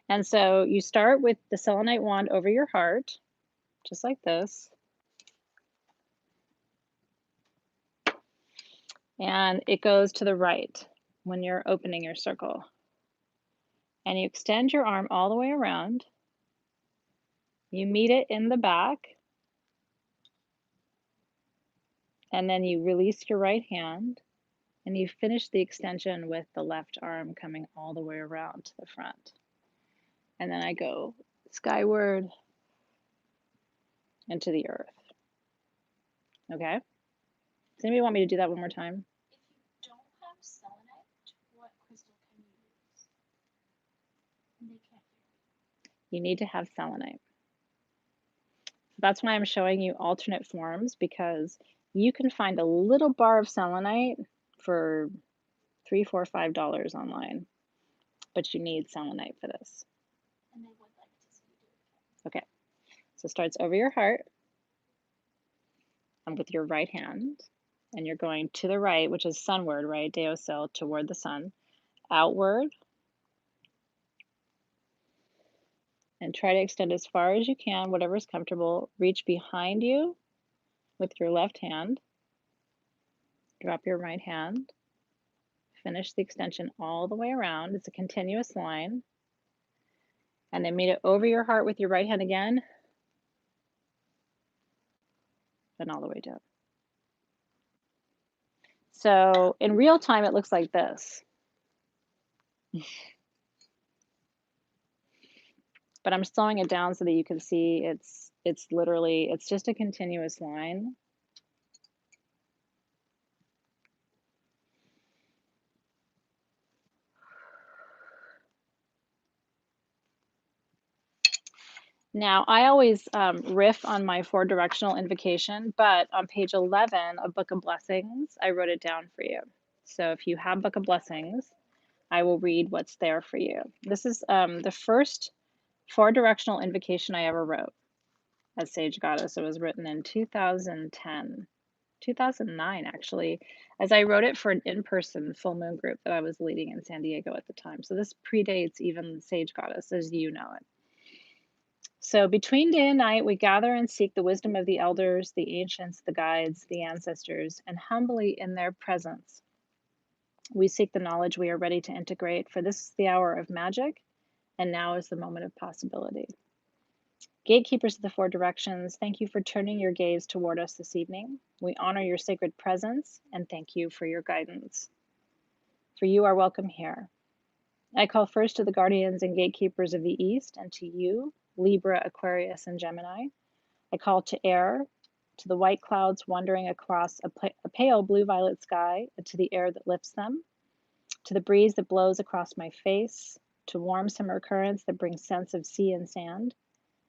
And so you start with the selenite wand over your heart, just like this. And it goes to the right when you're opening your circle. And you extend your arm all the way around. You meet it in the back. And then you release your right hand. And you finish the extension with the left arm coming all the way around to the front. And then I go skyward into the earth. Okay? Does anybody want me to do that one more time? If you don't have selenite, what crystal can you use? They can't hear you. You need to have selenite. So that's why I'm showing you alternate forms, because you can find a little bar of selenite for $3, $4, $5 online, but you need selenite for this. And they would like to see you do it again. Okay, so it starts over your heart and with your right hand, and you're going to the right, which is sunward, right? Deosil, toward the sun, outward, and try to extend as far as you can, whatever is comfortable. Reach behind you with your left hand, drop your right hand, finish the extension all the way around. It's a continuous line. And then meet it over your heart with your right hand again, and all the way down. So in real time, it looks like this. But I'm slowing it down so that you can see it's literally, it's just a continuous line. Now, I always riff on my 4-directional invocation, but on page 11 of Book of Blessings, I wrote it down for you. So if you have Book of Blessings, I will read what's there for you. This is the first 4-directional invocation I ever wrote as Sage Goddess. It was written in 2009 actually, as I wrote it for an in-person full moon group that I was leading in San Diego at the time. So this predates even Sage Goddess as you know it. So between day and night, we gather and seek the wisdom of the elders, the ancients, the guides, the ancestors, and humbly in their presence, we seek the knowledge we are ready to integrate, for this is the hour of magic, and now is the moment of possibility. Gatekeepers of the 4 directions, thank you for turning your gaze toward us this evening. We honor your sacred presence, and thank you for your guidance. For you are welcome here. I call first to the guardians and gatekeepers of the East, and to you, Libra, Aquarius, and Gemini. I call to air, to the white clouds wandering across a pale blue-violet sky, and to the air that lifts them, to the breeze that blows across my face, to warm summer currents that bring scents of sea and sand,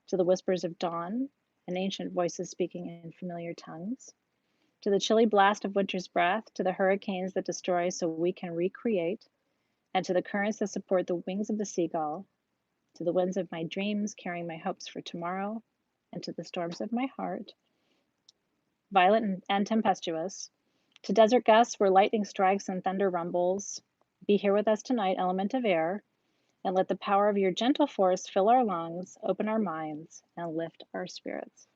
to the whispers of dawn and ancient voices speaking in familiar tongues, to the chilly blast of winter's breath, to the hurricanes that destroy so we can recreate, and to the currents that support the wings of the seagull, to the winds of my dreams carrying my hopes for tomorrow, and to the storms of my heart, violent and tempestuous, To desert gusts where lightning strikes and thunder rumbles, be here with us tonight, element of air, and let the power of your gentle force fill our lungs, open our minds, and lift our spirits.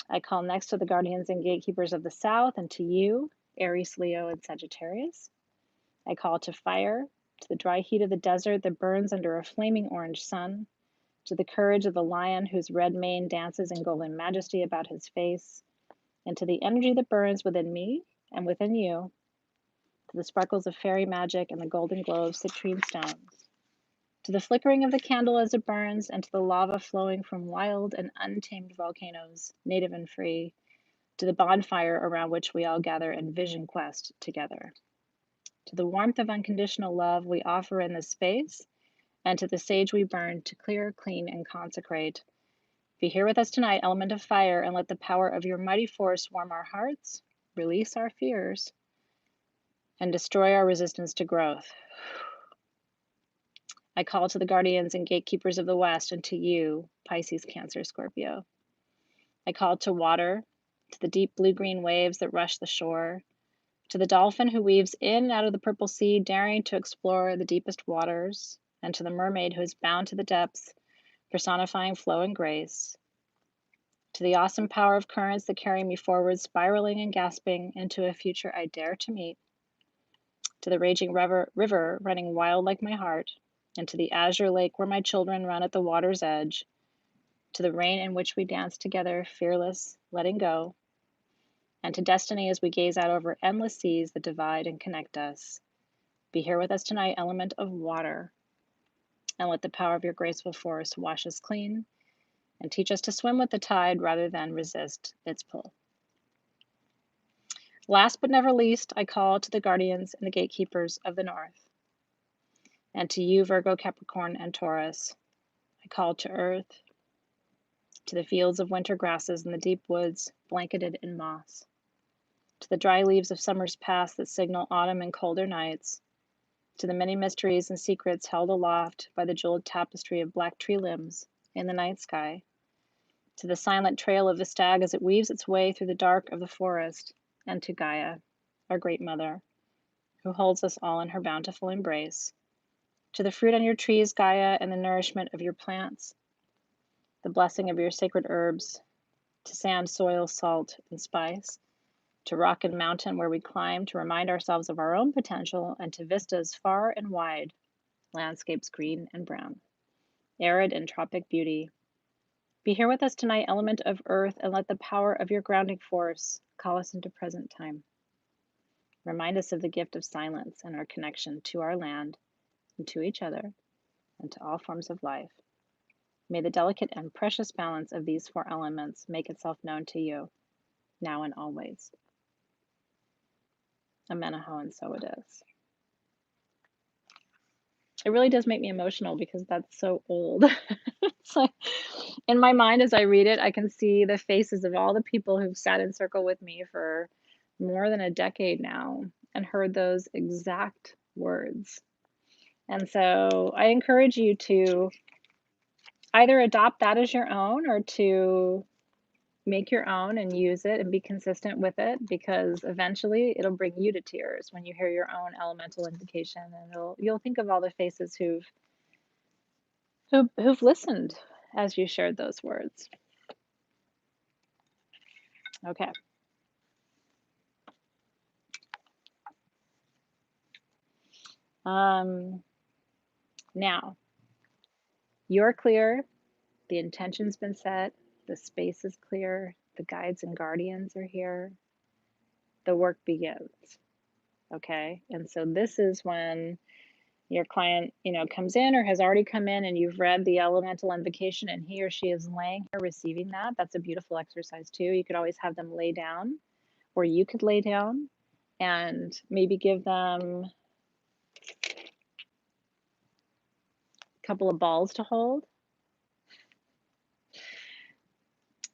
I call next to the guardians and gatekeepers of the south and to you, Aries, Leo, and Sagittarius. I call to fire, to the dry heat of the desert that burns under a flaming orange sun, to the courage of the lion whose red mane dances in golden majesty about his face, and to the energy that burns within me and within you, to the sparkles of fairy magic and the golden glow of citrine stones, to the flickering of the candle as it burns, and to the lava flowing from wild and untamed volcanoes, native and free, to the bonfire around which we all gather in vision quest together, to the warmth of unconditional love we offer in this space, and to the sage we burn to clear, clean, and consecrate. Be here with us tonight, element of fire, and let the power of your mighty force warm our hearts, release our fears, and destroy our resistance to growth. I call to the guardians and gatekeepers of the West and to you, Pisces, Cancer, Scorpio. I call to water, to the deep blue-green waves that rush the shore, to the dolphin who weaves in and out of the purple sea, daring to explore the deepest waters, and to the mermaid who is bound to the depths, personifying flow and grace, to the awesome power of currents that carry me forward, spiraling and gasping into a future I dare to meet, to the raging river running wild like my heart, and to the azure lake where my children run at the water's edge, to the rain in which we dance together, fearless, letting go, and to destiny as we gaze out over endless seas that divide and connect us. Be here with us tonight, element of water, and let the power of your graceful force wash us clean and teach us to swim with the tide rather than resist its pull. Last but never least, I call to the guardians and the gatekeepers of the north, and to you, Virgo, Capricorn, and Taurus. I call to earth, to the fields of winter grasses and the deep woods blanketed in moss, to the dry leaves of summer's past that signal autumn and colder nights, to the many mysteries and secrets held aloft by the jeweled tapestry of black tree limbs in the night sky, to the silent trail of the stag as it weaves its way through the dark of the forest, and to Gaia, our great mother, who holds us all in her bountiful embrace, to the fruit on your trees, Gaia, and the nourishment of your plants, the blessing of your sacred herbs, to sand, soil, salt, and spice, to rock and mountain where we climb to remind ourselves of our own potential, and to vistas far and wide, landscapes green and brown, arid and tropic beauty. Be here with us tonight, element of earth, and let the power of your grounding force call us into present time. Remind us of the gift of silence and our connection to our land and to each other and to all forms of life. May the delicate and precious balance of these four elements make itself known to you, now and always. Amenaho, and so it is. It really does make me emotional because that's so old. It's like, in my mind, as I read it, I can see the faces of all the people who've sat in circle with me for more than a decade now and heard those exact words. And so I encourage you to either adopt that as your own or to make your own and use it and be consistent with it, because eventually it'll bring you to tears when you hear your own elemental invocation, and you'll think of all the faces who've listened as you shared those words. Okay. Now you're clear, the intention's been set, the space is clear, the guides and guardians are here, the work begins. Okay, and so this is when your client, comes in or has already come in and you've read the elemental invocation and he or she is laying here receiving that. That's a beautiful exercise too. You could always have them lay down, or you could lay down and maybe give them a couple of balls to hold.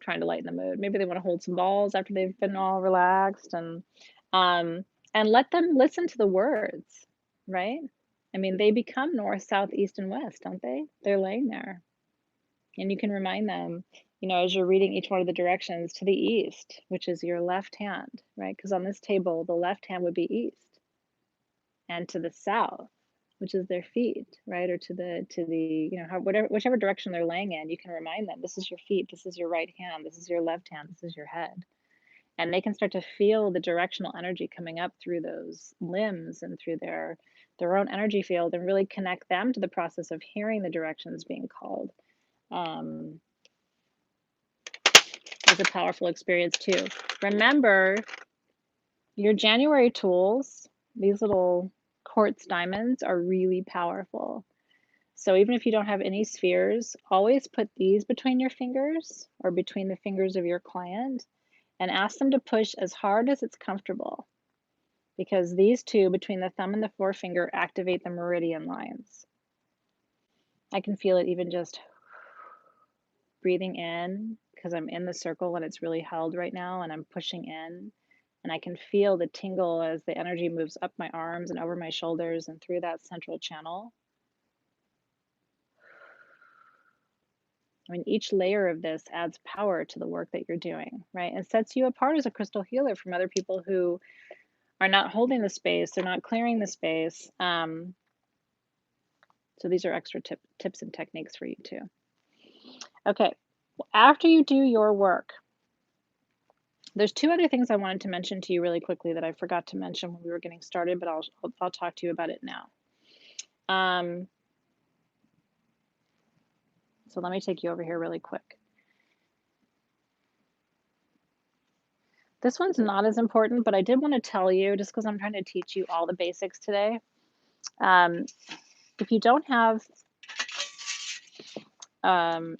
Trying to lighten the mood. Maybe they want to hold some balls after they've been all relaxed, and let them listen to the words, right? I mean, they become north, south, east, and west, don't they? They're laying there. And you can remind them, as you're reading each one of the directions, to the east, which is your left hand, right? Because on this table, the left hand would be east, and to the south, which is their feet, right? Or to the whichever direction they're laying in, you can remind them, this is your feet, this is your right hand, this is your left hand, this is your head. And they can start to feel the directional energy coming up through those limbs and through their own energy field, and really connect them to the process of hearing the directions being called. Is a powerful experience too. Remember, your January tools, these little quartz diamonds, are really powerful. So even if you don't have any spheres, always put these between your fingers or between the fingers of your client and ask them to push as hard as it's comfortable, because these two between the thumb and the forefinger activate the meridian lines. I can feel it even just breathing in, because I'm in the circle and it's really held right now, and I'm pushing in, and I can feel the tingle as the energy moves up my arms and over my shoulders and through that central channel. I mean, each layer of this adds power to the work that you're doing, right? And sets you apart as a crystal healer from other people who are not holding the space, they're not clearing the space. So these are extra tips and techniques for you too. Okay, after you do your work, there's two other things I wanted to mention to you really quickly that I forgot to mention when we were getting started, but I'll talk to you about it now. So let me take you over here really quick. This one's not as important, but I did want to tell you, just because I'm trying to teach you all the basics today. If you don't have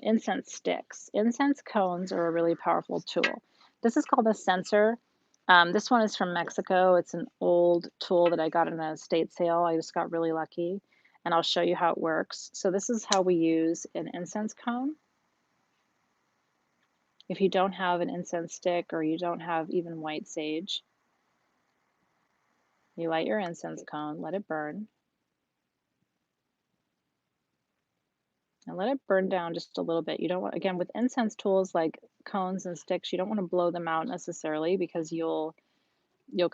incense sticks, incense cones are a really powerful tool. This is called a censer. This one is from Mexico. It's an old tool that I got in a estate sale. I just got really lucky, and I'll show you how it works. So this is how we use an incense cone. If you don't have an incense stick, or you don't have even white sage, you light your incense cone, let it burn, and let it burn down just a little bit. You don't want, again, with incense tools like cones and sticks, you don't want to blow them out necessarily, because you'll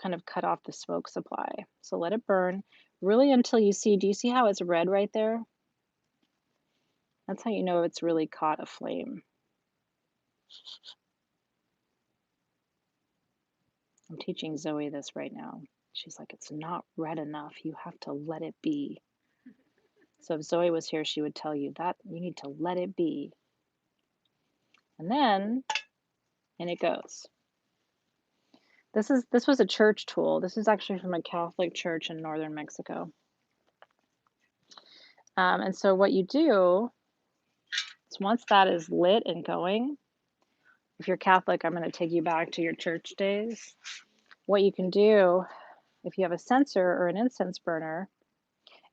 kind of cut off the smoke supply. So let it burn really until you see, do you see how it's red right there? That's how you know it's really caught a flame. I'm teaching Zoe this right now. She's like, it's not red enough. You have to let it be. So if Zoe was here, she would tell you that you need to let it be. And then, in it goes. This was a church tool. This is actually from a Catholic church in northern Mexico. And so what you do is, once that is lit and going, if you're Catholic, I'm going to take you back to your church days. What you can do, if you have a censer or an incense burner,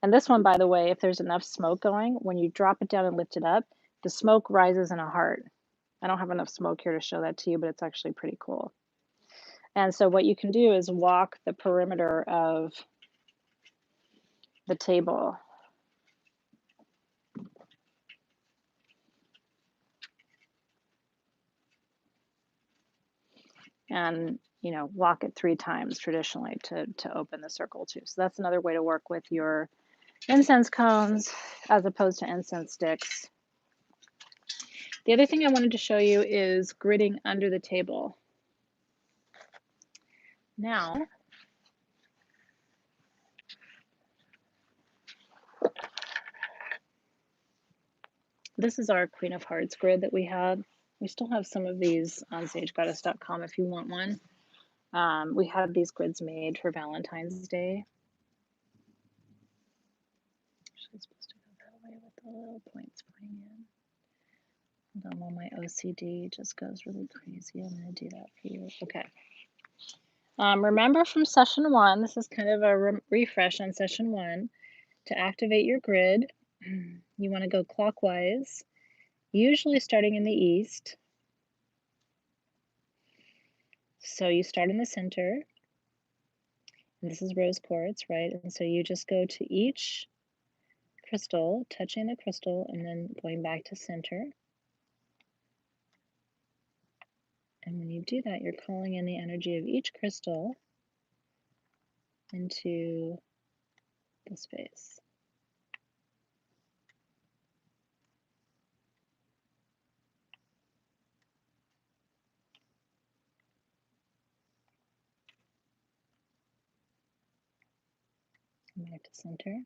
and this one, by the way, if there's enough smoke going, when you drop it down and lift it up, the smoke rises in a heart. I don't have enough smoke here to show that to you, but it's actually pretty cool. And so what you can do is walk the perimeter of the table. And walk it 3 times traditionally to open the circle too. So that's another way to work with your incense cones as opposed to incense sticks. The other thing I wanted to show you is gridding under the table. Now, this is our Queen of Hearts grid that we had. We still have some of these on sagegoddess.com if you want one. We had these grids made for Valentine's Day. Actually, it's supposed to go that way with the little points pointing in. Hold on, while my OCD just goes really crazy. I'm going to do that for you. Okay. Remember from session 1, this is kind of a refresh on session 1. To activate your grid, you want to go clockwise, usually starting in the east. So you start in the center, and this is rose quartz, right? And so you just go to each crystal, touching the crystal, and then going back to center. And when you do that, you're calling in the energy of each crystal into the space. Back to center.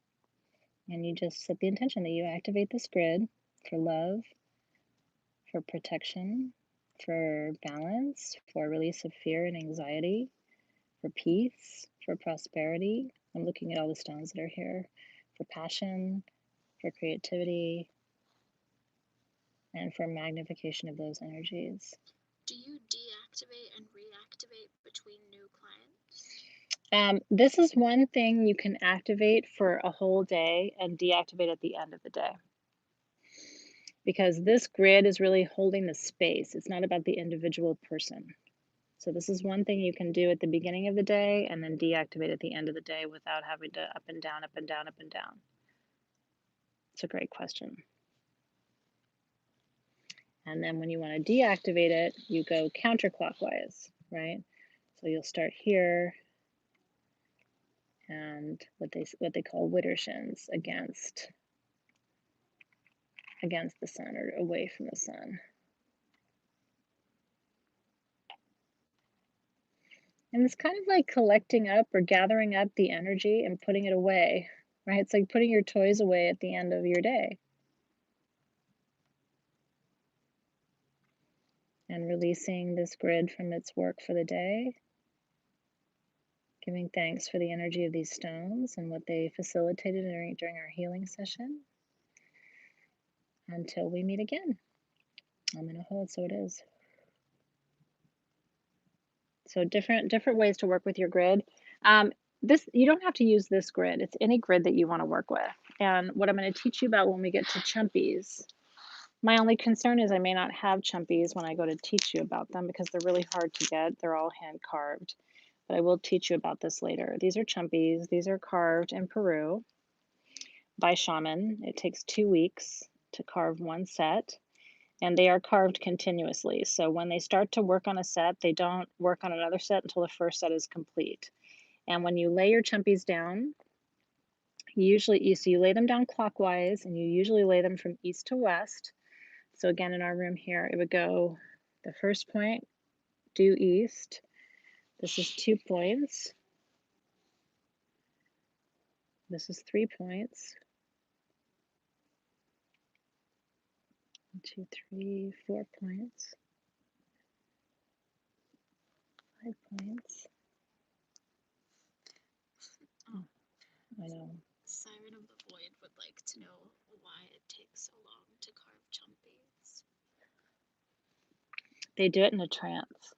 And you just set the intention that you activate this grid for love, for protection, for balance, for release of fear and anxiety, for peace, for prosperity. I'm looking at all the stones that are here, for passion, for creativity, and for magnification of those energies. Do you deactivate and reactivate between new clients? This is one thing you can activate for a whole day and deactivate at the end of the day. Because this grid is really holding the space. It's not about the individual person. So this is one thing you can do at the beginning of the day and then deactivate at the end of the day without having to up and down, up and down, up and down. It's a great question. And then when you want to deactivate it, you go counterclockwise, right? So you'll start here and what they call widdershins against the sun or away from the sun. And it's kind of like collecting up or gathering up the energy and putting it away, right? It's like putting your toys away at the end of your day. And releasing this grid from its work for the day. Giving thanks for the energy of these stones and what they facilitated during our healing session. Until we meet again. I'm going to hold, so it is. So different ways to work with your grid. This, you don't have to use this grid. It's any grid that you want to work with. And what I'm going to teach you about when we get to chumpies. My only concern is I may not have chumpies when I go to teach you about them because they're really hard to get. They're all hand carved. But I will teach you about this later. These are chumpies. These are carved in Peru by shaman. It takes 2 weeks to carve one set. And they are carved continuously. So when they start to work on a set, they don't work on another set until the first set is complete. And when you lay your chumpies down, you lay them down clockwise, and you usually lay them from east to west. So again, in our room here, it would go the first point due east. This is 2 points. This is 3 points. 1, 2, 3, 4 points. 5 points. Oh, I know. Siren of the Void would like to know why it takes so long to carve chumpies. They do it in a trance.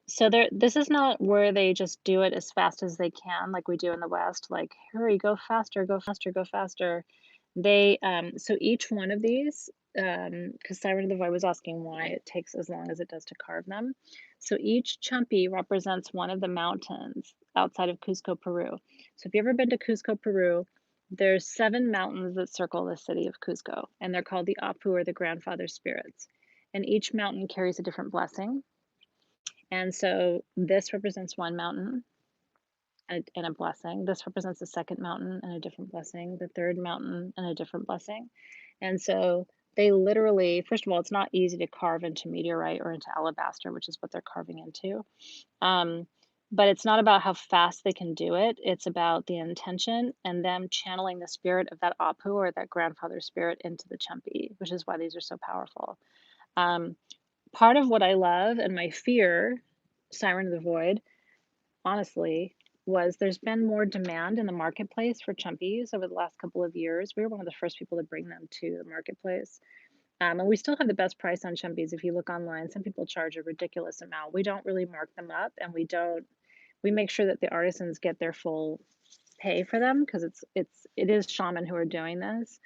So this is not where they just do it as fast as they can, like we do in the West, like, hurry, go faster, go faster, go faster. They, so each one of these, because Siren of the Void was asking why it takes as long as it does to carve them. So each chumpy represents one of the mountains outside of Cusco, Peru. So if you've ever been to Cusco, Peru, there's 7 mountains that circle the city of Cusco, and they're called the Apu, or the grandfather spirits. And each mountain carries a different blessing. And so this represents one mountain and a blessing. This represents the second mountain and a different blessing, the third mountain and a different blessing. And so they literally, first of all, it's not easy to carve into meteorite or into alabaster, which is what they're carving into. But it's not about how fast they can do it. It's about the intention and them channeling the spirit of that Apu, or that grandfather spirit, into the chumpy, which is why these are so powerful. Part of what I love and my fear, Siren of the Void, honestly, was there's been more demand in the marketplace for chumpies over the last couple of years. We were one of the first people to bring them to the marketplace. And we still have the best price on chumpies. If you look online, some people charge a ridiculous amount. We don't really mark them up, and we make sure that the artisans get their full pay for them, because it is shaman who are doing this.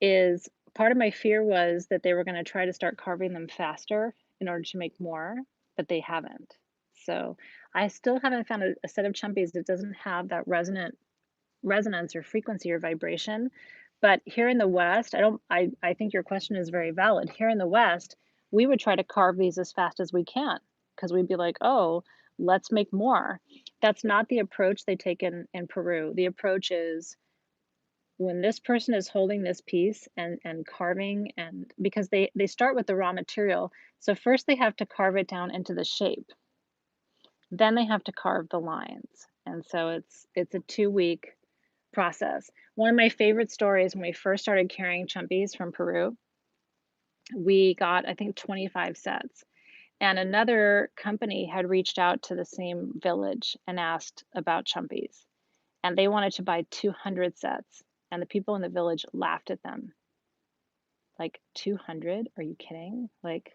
Is part of my fear was that they were going to try to start carving them faster in order to make more, but they haven't. So I still haven't found a set of chumpies that doesn't have that resonance or frequency or vibration. But here in the West, I think your question is very valid. Here in the West, we would try to carve these as fast as we can because we'd be like, oh, let's make more. That's not the approach they take in Peru. The approach is when this person is holding this piece and carving, and because they start with the raw material. So first they have to carve it down into the shape. Then they have to carve the lines. And so it's a 2-week process. One of my favorite stories when we first started carrying Chumpies from Peru, we got, I think, 25 sets. And another company had reached out to the same village and asked about Chumpies. And they wanted to buy 200 sets. And the people in the village laughed at them. Like, 200? Are you kidding? Like,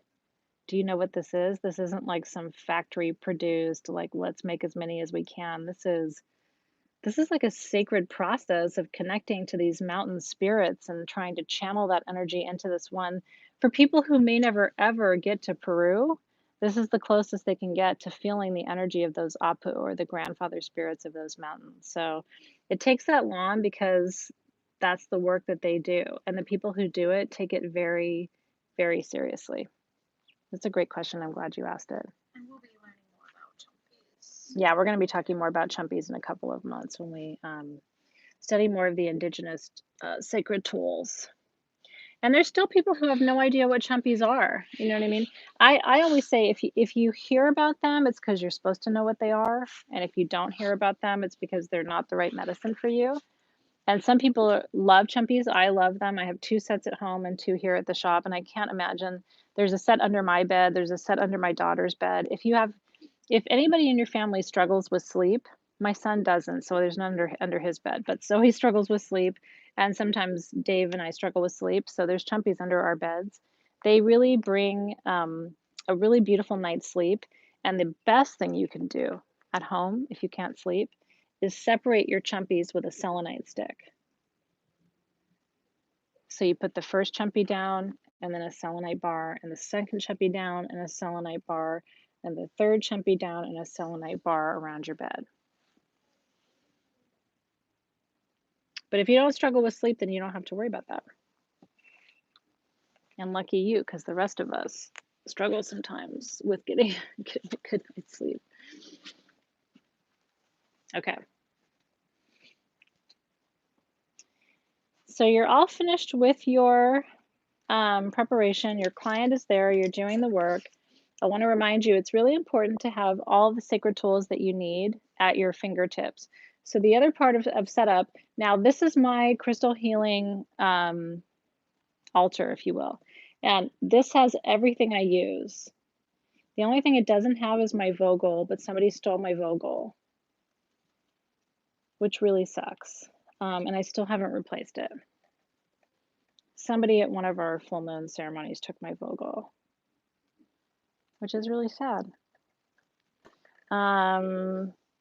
do you know what this is? This isn't like some factory produced, like, let's make as many as we can. This is like a sacred process of connecting to these mountain spirits and trying to channel that energy into this one. For people who may never ever get to Peru, this is the closest they can get to feeling the energy of those Apu, or the grandfather spirits of those mountains. So it takes that long because that's the work that they do. And the people who do it take it very, very seriously. That's a great question. I'm glad you asked it. And we'll be learning more about Chumpies. Yeah, we're going to be talking more about Chumpies in a couple of months when we study more of the indigenous sacred tools. And there's still people who have no idea what Chumpies are. You know what I mean? I always say if you hear about them, it's because you're supposed to know what they are. And if you don't hear about them, it's because they're not the right medicine for you. And some people love Chumpies. I love them. I have 2 sets at home and 2 here at the shop. And I can't imagine. There's a set under my bed. There's a set under my daughter's bed. If anybody in your family struggles with sleep, my son doesn't, so there's none under his bed. But so he struggles with sleep, and sometimes Dave and I struggle with sleep. So there's Chumpies under our beds. They really bring a really beautiful night's sleep. And the best thing you can do at home if you can't sleep is separate your Chumpies with a selenite stick. So you put the first Chumpy down, and then a selenite bar, and the second Chumpy down, and a selenite bar, and the third Chumpy down, and a selenite bar around your bed. But if you don't struggle with sleep, then you don't have to worry about that. And lucky you, because the rest of us struggle sometimes with getting a good night's sleep. Okay. So you're all finished with your preparation. Your client is there. You're doing the work. I want to remind you, it's really important to have all the sacred tools that you need at your fingertips. So the other part of setup, now this is my crystal healing altar, if you will. And this has everything I use. The only thing it doesn't have is my Vogel, but somebody stole my Vogel, which really sucks. And I still haven't replaced it. Somebody at one of our full moon ceremonies took my Vogel, which is really sad.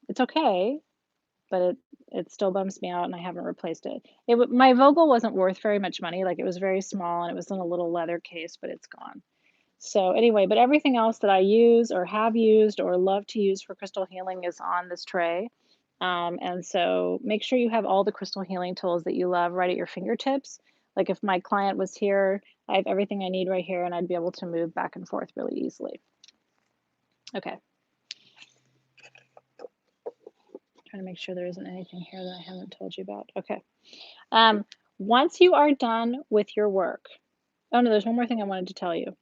It's okay, but it still bums me out, and I haven't replaced it. My Vogel wasn't worth very much money. Like, it was very small, and it was in a little leather case, but it's gone. So anyway, but everything else that I use or have used or love to use for crystal healing is on this tray. And so make sure you have all the crystal healing tools that you love right at your fingertips. Like, if my client was here, I have everything I need right here, and I'd be able to move back and forth really easily. Okay. Trying to make sure there isn't anything here that I haven't told you about. Okay. Once you are done with your work, oh no, there's one more thing I wanted to tell you.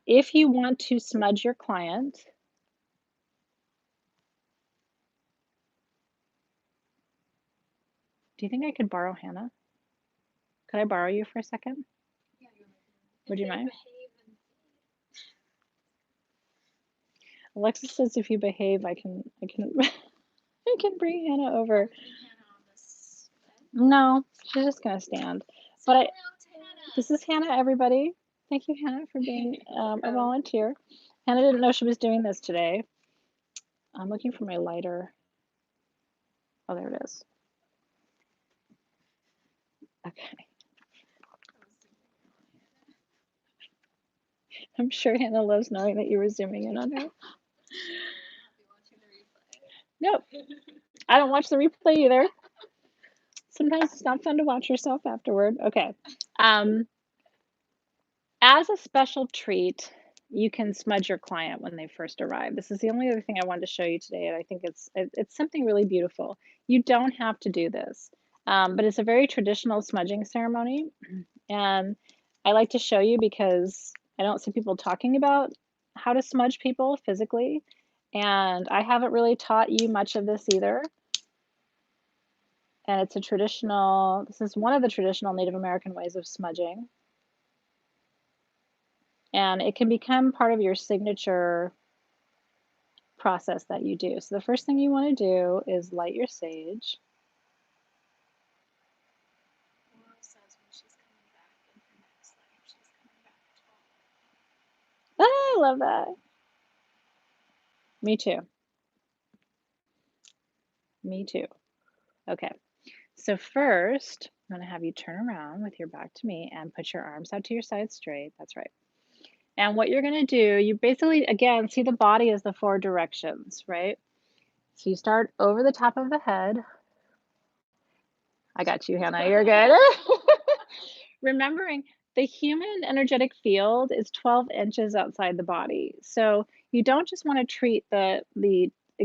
If you want to smudge your client, do you think I could borrow Hannah? Could I borrow you for a second? Yeah, Would you if they mind? behave and Alexis says if you behave, I can I can bring Hannah over. putting Hannah on this bed. No, she's just gonna stand. Say But hello to Hannah. this is Hannah, everybody. Thank you, Hannah, for being a volunteer. Hannah didn't know she was doing this today. I'm looking for my lighter. Oh, there it is. Okay. I'm sure Hannah loves knowing that you were zooming in on her. Nope. I don't watch the replay either. Sometimes it's not fun to watch yourself afterward. Okay. As a special treat, you can smudge your client when they first arrive. This is the only other thing I wanted to show you today, and I think it's something really beautiful. You don't have to do this, but it's a very traditional smudging ceremony, and I like to show you because I don't see people talking about how to smudge people physically, and I haven't really taught you much of this either. And it's a traditional, this is one of the traditional Native American ways of smudging. And it can become part of your signature process that you do. So the first thing you want to do is light your sage. Laurel says when she's coming back in her next life, she's coming back tall. Ah, I love that. Me too. Me too. Okay. So first, I'm going to have you turn around with your back to me and put your arms out to your side straight. That's right. And what you're going to do, you basically, again, see the body as the 4 directions, right? So you start over the top of the head. I got you, Hannah. You're good. Remembering the human energetic field is 12 inches outside the body. So you don't just want to treat the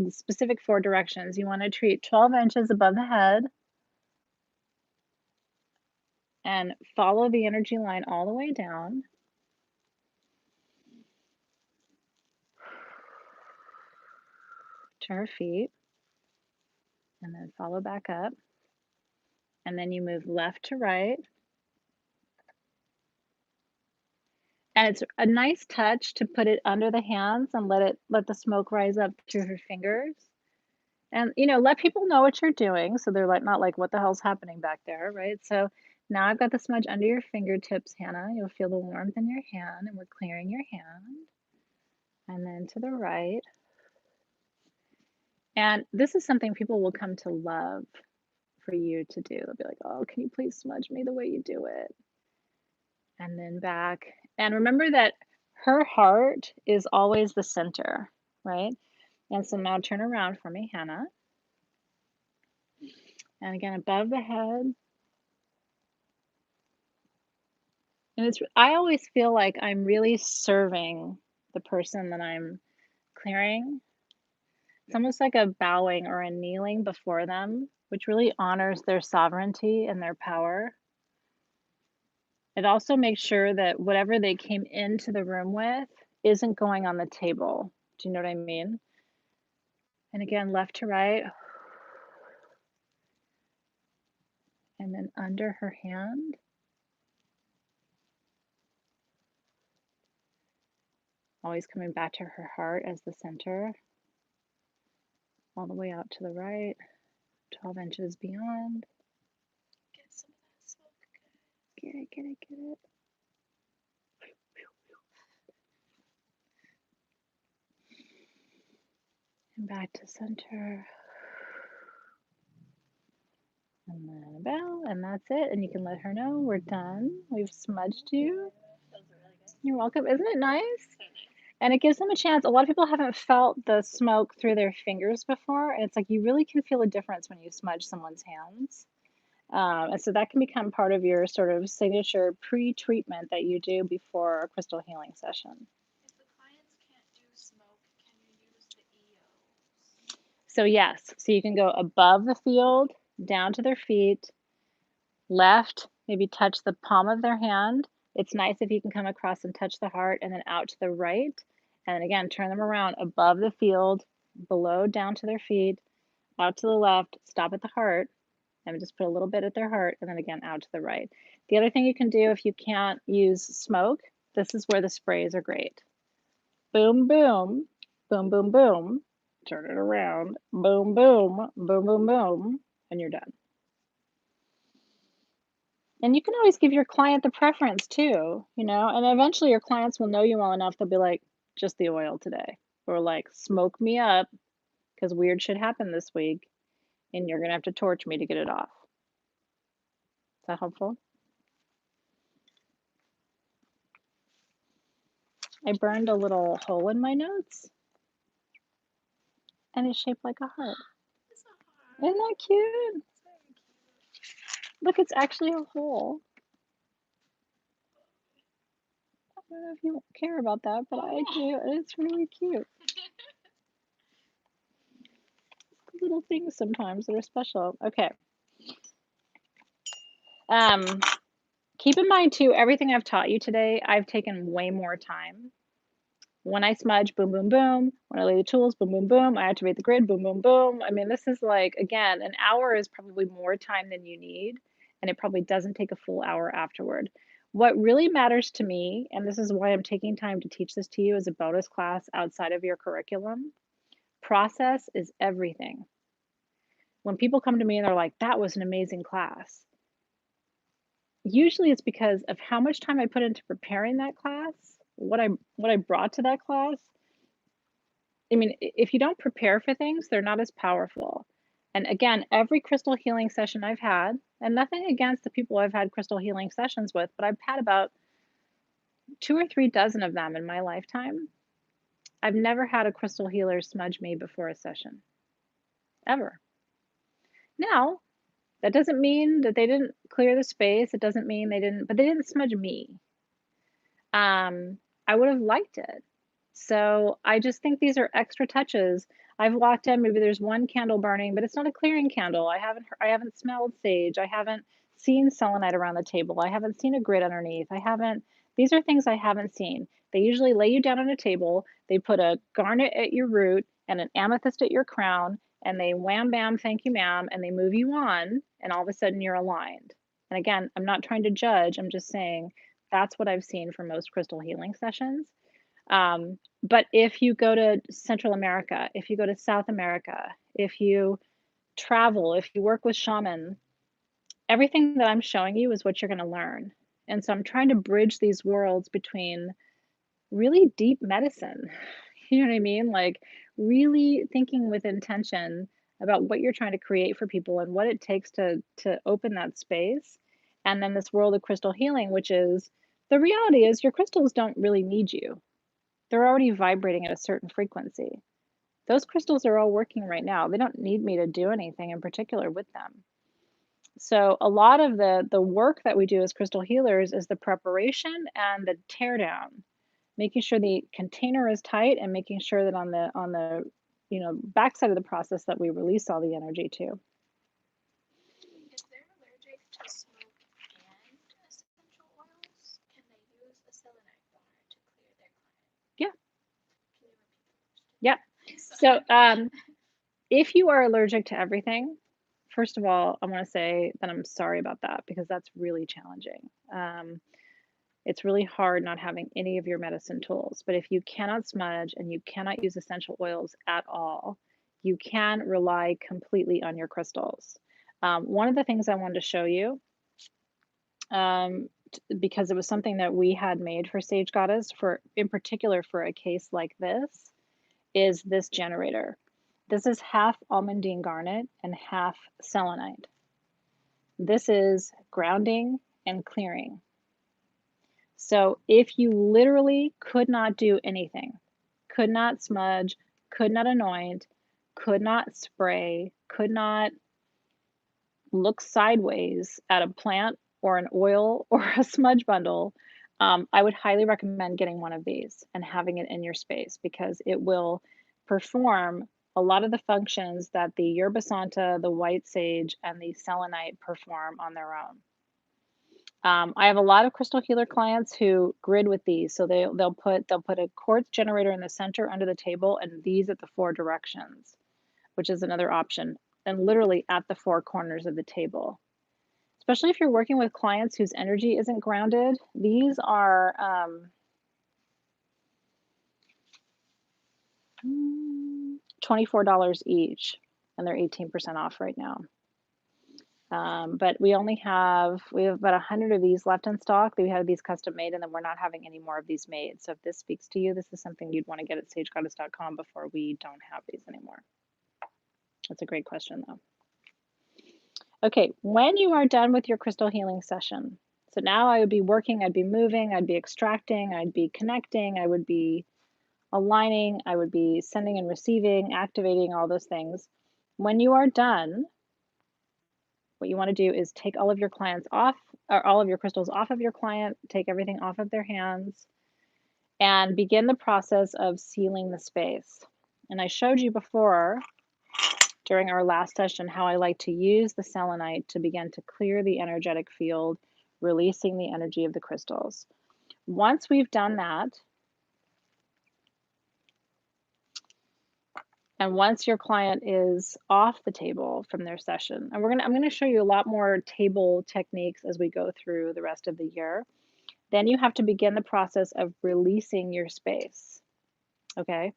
specific 4 directions. You want to treat 12 inches above the head and follow the energy line all the way down. To her feet, and then follow back up. And then you move left to right. And it's a nice touch to put it under the hands and let the smoke rise up through her fingers. And let people know what you're doing so they're like not like what the hell's happening back there, right? So now I've got the smudge under your fingertips, Hannah. You'll feel the warmth in your hand, and we're clearing your hand. And then to the right. And this is something people will come to love for you to do. They'll be like, "Oh, can you please smudge me the way you do it?" And then back. And remember that her heart is always the center, right? And so now turn around for me, Hannah. And again, above the head. And I always feel like I'm really serving the person that I'm clearing. It's almost like a bowing or a kneeling before them, which really honors their sovereignty and their power. It also makes sure that whatever they came into the room with isn't going on the table. Do you know what I mean? And again, left to right. And then under her hand. Always coming back to her heart as the center. All the way out to the right. 12 inches beyond. Get some of that smoke. Get it, get it, get it. And back to center. And then a bow, and that's it. And you can let her know we're done. We've smudged you. Those are really good. You're welcome. Isn't it nice? So nice. And it gives them a chance. A lot of people haven't felt the smoke through their fingers before. And it's like you really can feel a difference when you smudge someone's hands. And so that can become part of your sort of signature pre-treatment that you do before a crystal healing session. If the clients can't do smoke, can you use the EOs? So yes, so you can go above the field, down to their feet, left, maybe touch the palm of their hand. It's nice if you can come across and touch the heart, and then out to the right. And then again, turn them around above the field, below, down to their feet, out to the left, stop at the heart, and just put a little bit at their heart, and then again out to the right. The other thing you can do if you can't use smoke, this is where the sprays are great. Boom, boom, boom, boom, boom, turn it around, boom, boom, boom, boom, boom, and you're done. And you can always give your client the preference too, and eventually your clients will know you well enough, they'll be like, just the oil today, or like, smoke me up, because weird shit happened this week, and you're gonna have to torch me to get it off. Is that helpful? I burned a little hole in my notes, and it's shaped like a heart. It's a heart. Isn't that cute? It's very cute. Look, it's actually a hole. I don't know if you care about that, but I do. And it's really cute. Little things sometimes that are special. Okay. Um, keep in mind too, everything I've taught you today, I've taken way more time. When I smudge, boom, boom, boom. When I lay the tools, boom, boom, boom. I activate the grid, boom, boom, boom. I mean, this is like, again, an hour is probably more time than you need, and it probably doesn't take a full hour afterward. What really matters to me, and this is why I'm taking time to teach this to you as a bonus class outside of your curriculum, process is everything. When people come to me and they're like, that was an amazing class, usually it's because of how much time I put into preparing that class, what I brought to that class. I mean, if you don't prepare for things, they're not as powerful. And again, every crystal healing session I've had, and nothing against the people I've had crystal healing sessions with, but I've had about 2 or 3 dozen of them in my lifetime. I've never had a crystal healer smudge me before a session, ever. Now, that doesn't mean that they didn't clear the space. It doesn't mean they didn't, but they didn't smudge me. I would have liked it. So I just think these are extra touches. I've walked in, maybe there's one candle burning, but it's not a clearing candle. I haven't smelled sage. I haven't seen selenite around the table. I haven't seen a grid underneath. These are things I haven't seen. They usually lay you down on a table, they put a garnet at your root and an amethyst at your crown, and they wham bam, thank you, ma'am, and they move you on, and all of a sudden you're aligned. And again, I'm not trying to judge, I'm just saying that's what I've seen for most crystal healing sessions. But if you go to Central America, if you go to South America, if you travel, if you work with shaman, everything that I'm showing you is what you're going to learn. And so I'm trying to bridge these worlds between really deep medicine. You know what I mean? Like really thinking with intention about what you're trying to create for people and what it takes to open that space. And then this world of crystal healing, which is the reality is your crystals don't really need you. They're already vibrating at a certain frequency. Those crystals are all working right now. They don't need me to do anything in particular with them. So a lot of the work that we do as crystal healers is the preparation and the tear down, making sure the container is tight and making sure that on the backside of the process that we release all the energy too. If they're allergic to smoke and essential oils, can they use a selenite bar to clear their climate? Yeah. Can you repeat the question? Yeah. So if you are allergic to everything, first of all, I want to say that I'm sorry about that because that's really challenging. It's really hard not having any of your medicine tools. But if you cannot smudge and you cannot use essential oils at all, you can rely completely on your crystals. One of the things I wanted to show you, because it was something that we had made for Sage Goddess, in particular for a case like this, is this generator. This is half almandine garnet and half selenite. This is grounding and clearing. So if you literally could not do anything, could not smudge, could not anoint, could not spray, could not look sideways at a plant or an oil or a smudge bundle, I would highly recommend getting one of these and having it in your space because it will perform a lot of the functions that the yerba santa, the white sage, and the selenite perform on their own. I have a lot of crystal healer clients who grid with these. So they'll put a quartz generator in the center under the table and these at the 4 directions, which is another option, and literally at the 4 corners of the table. Especially if you're working with clients whose energy isn't grounded, these are $24 each, and they're 18% off right now. But we have about 100 of these left in stock. We have these custom made, and then we're not having any more of these made. So if this speaks to you, this is something you'd want to get at sagegoddess.com before we don't have these anymore. That's a great question, though. Okay, when you are done with your crystal healing session, so now I would be working, I'd be moving, I'd be extracting, I'd be connecting, I would be aligning, I would be sending and receiving, activating, all those things. When you are done, what you want to do is take all of your clients off, or all of your crystals off of your client, take everything off of their hands, and begin the process of sealing the space. And I showed you before during our last session how I like to use the selenite to begin to clear the energetic field, releasing the energy of the crystals. Once we've done that, and once your client is off the table from their session, and I'm gonna show you a lot more table techniques as we go through the rest of the year, then you have to begin the process of releasing your space, okay?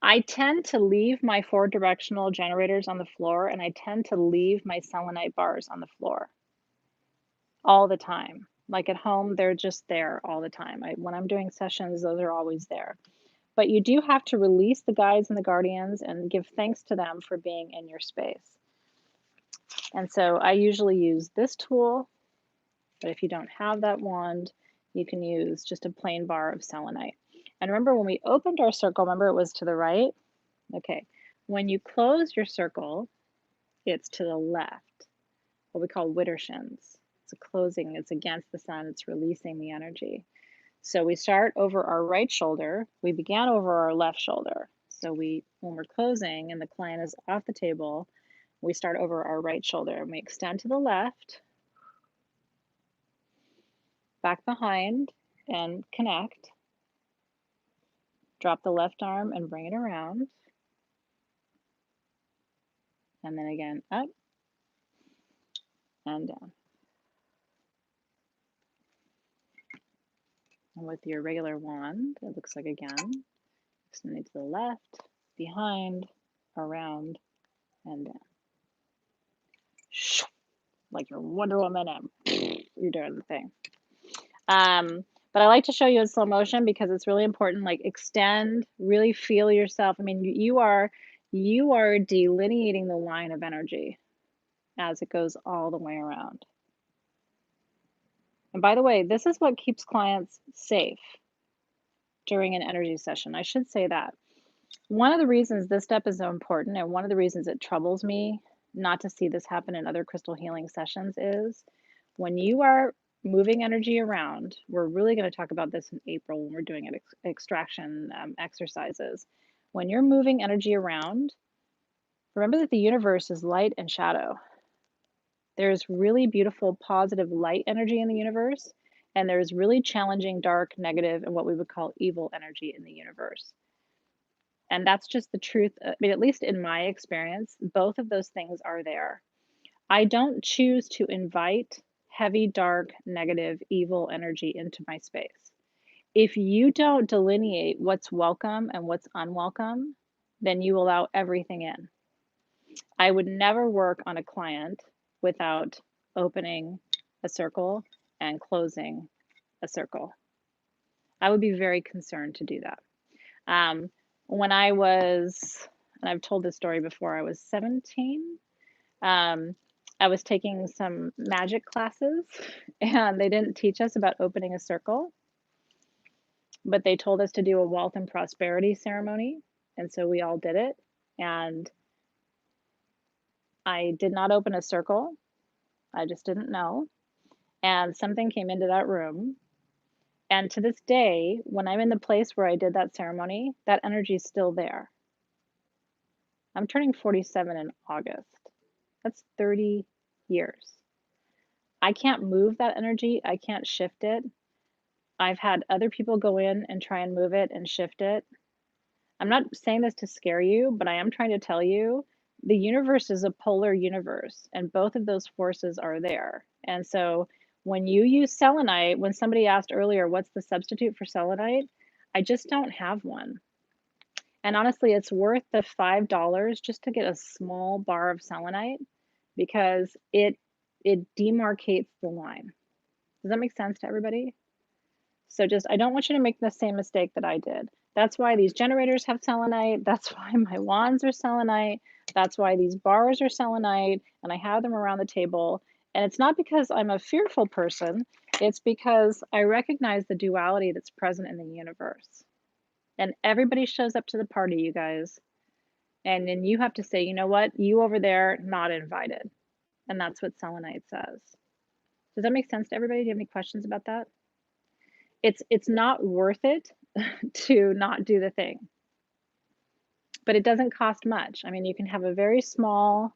I tend to leave my 4 directional generators on the floor, and I tend to leave my selenite bars on the floor all the time. Like at home, they're just there all the time. When I'm doing sessions, those are always there. But you do have to release the guides and the guardians and give thanks to them for being in your space. And so I usually use this tool, but if you don't have that wand, you can use just a plain bar of selenite. And remember when we opened our circle, remember it was to the right? Okay, when you close your circle, it's to the left, what we call Widdershins. It's a closing, it's against the sun, it's releasing the energy. So we start over our right shoulder. We began over our left shoulder. So when we're closing and the client is off the table, we start over our right shoulder and we extend to the left, back behind and connect. Drop the left arm and bring it around. And then again, up and down. And with your regular wand, it looks like again, extending to the left, behind, around, and down. Like you're Wonder Woman and you're doing the thing. But I like to show you in slow motion because it's really important. Like extend, really feel yourself. I mean, you are delineating the line of energy as it goes all the way around. And by the way, this is what keeps clients safe during an energy session. I should say that. One of the reasons this step is so important, and one of the reasons it troubles me not to see this happen in other crystal healing sessions, is when you are moving energy around. We're really going to talk about this in April when we're doing extraction exercises. When you're moving energy around, remember that the universe is light and shadow. There's really beautiful, positive light energy in the universe, and there's really challenging, dark, negative, and what we would call evil energy in the universe. And that's just the truth. I mean, at least in my experience, both of those things are there. I don't choose to invite heavy, dark, negative, evil energy into my space. If you don't delineate what's welcome and what's unwelcome, then you allow everything in. I would never work on a client without opening a circle and closing a circle. I would be very concerned to do that. When I was, and I've told this story before, I was 17. I was taking some magic classes and they didn't teach us about opening a circle, but they told us to do a wealth and prosperity ceremony. And so we all did it. And I did not open a circle. I just didn't know. And something came into that room. And to this day, when I'm in the place where I did that ceremony, that energy is still there. I'm turning 47 in August. That's 30 years. I can't move that energy. I can't shift it. I've had other people go in and try and move it and shift it. I'm not saying this to scare you, but I am trying to tell you the universe is a polar universe, and both of those forces are there. And so when you use selenite, when somebody asked earlier, what's the substitute for selenite? I just don't have one. And honestly, it's worth the $5 just to get a small bar of selenite because it demarcates the line. Does that make sense to everybody? So just, I don't want you to make the same mistake that I did. That's why these generators have selenite. That's why my wands are selenite. That's why these bars are selenite, and I have them around the table. And it's not because I'm a fearful person. It's because I recognize the duality that's present in the universe. And everybody shows up to the party, you guys. And then you have to say, you know what? You over there, not invited. And that's what selenite says. Does that make sense to everybody? Do you have any questions about that? it's not worth it to not do the thing. But it doesn't cost much. I mean, you can have a very small,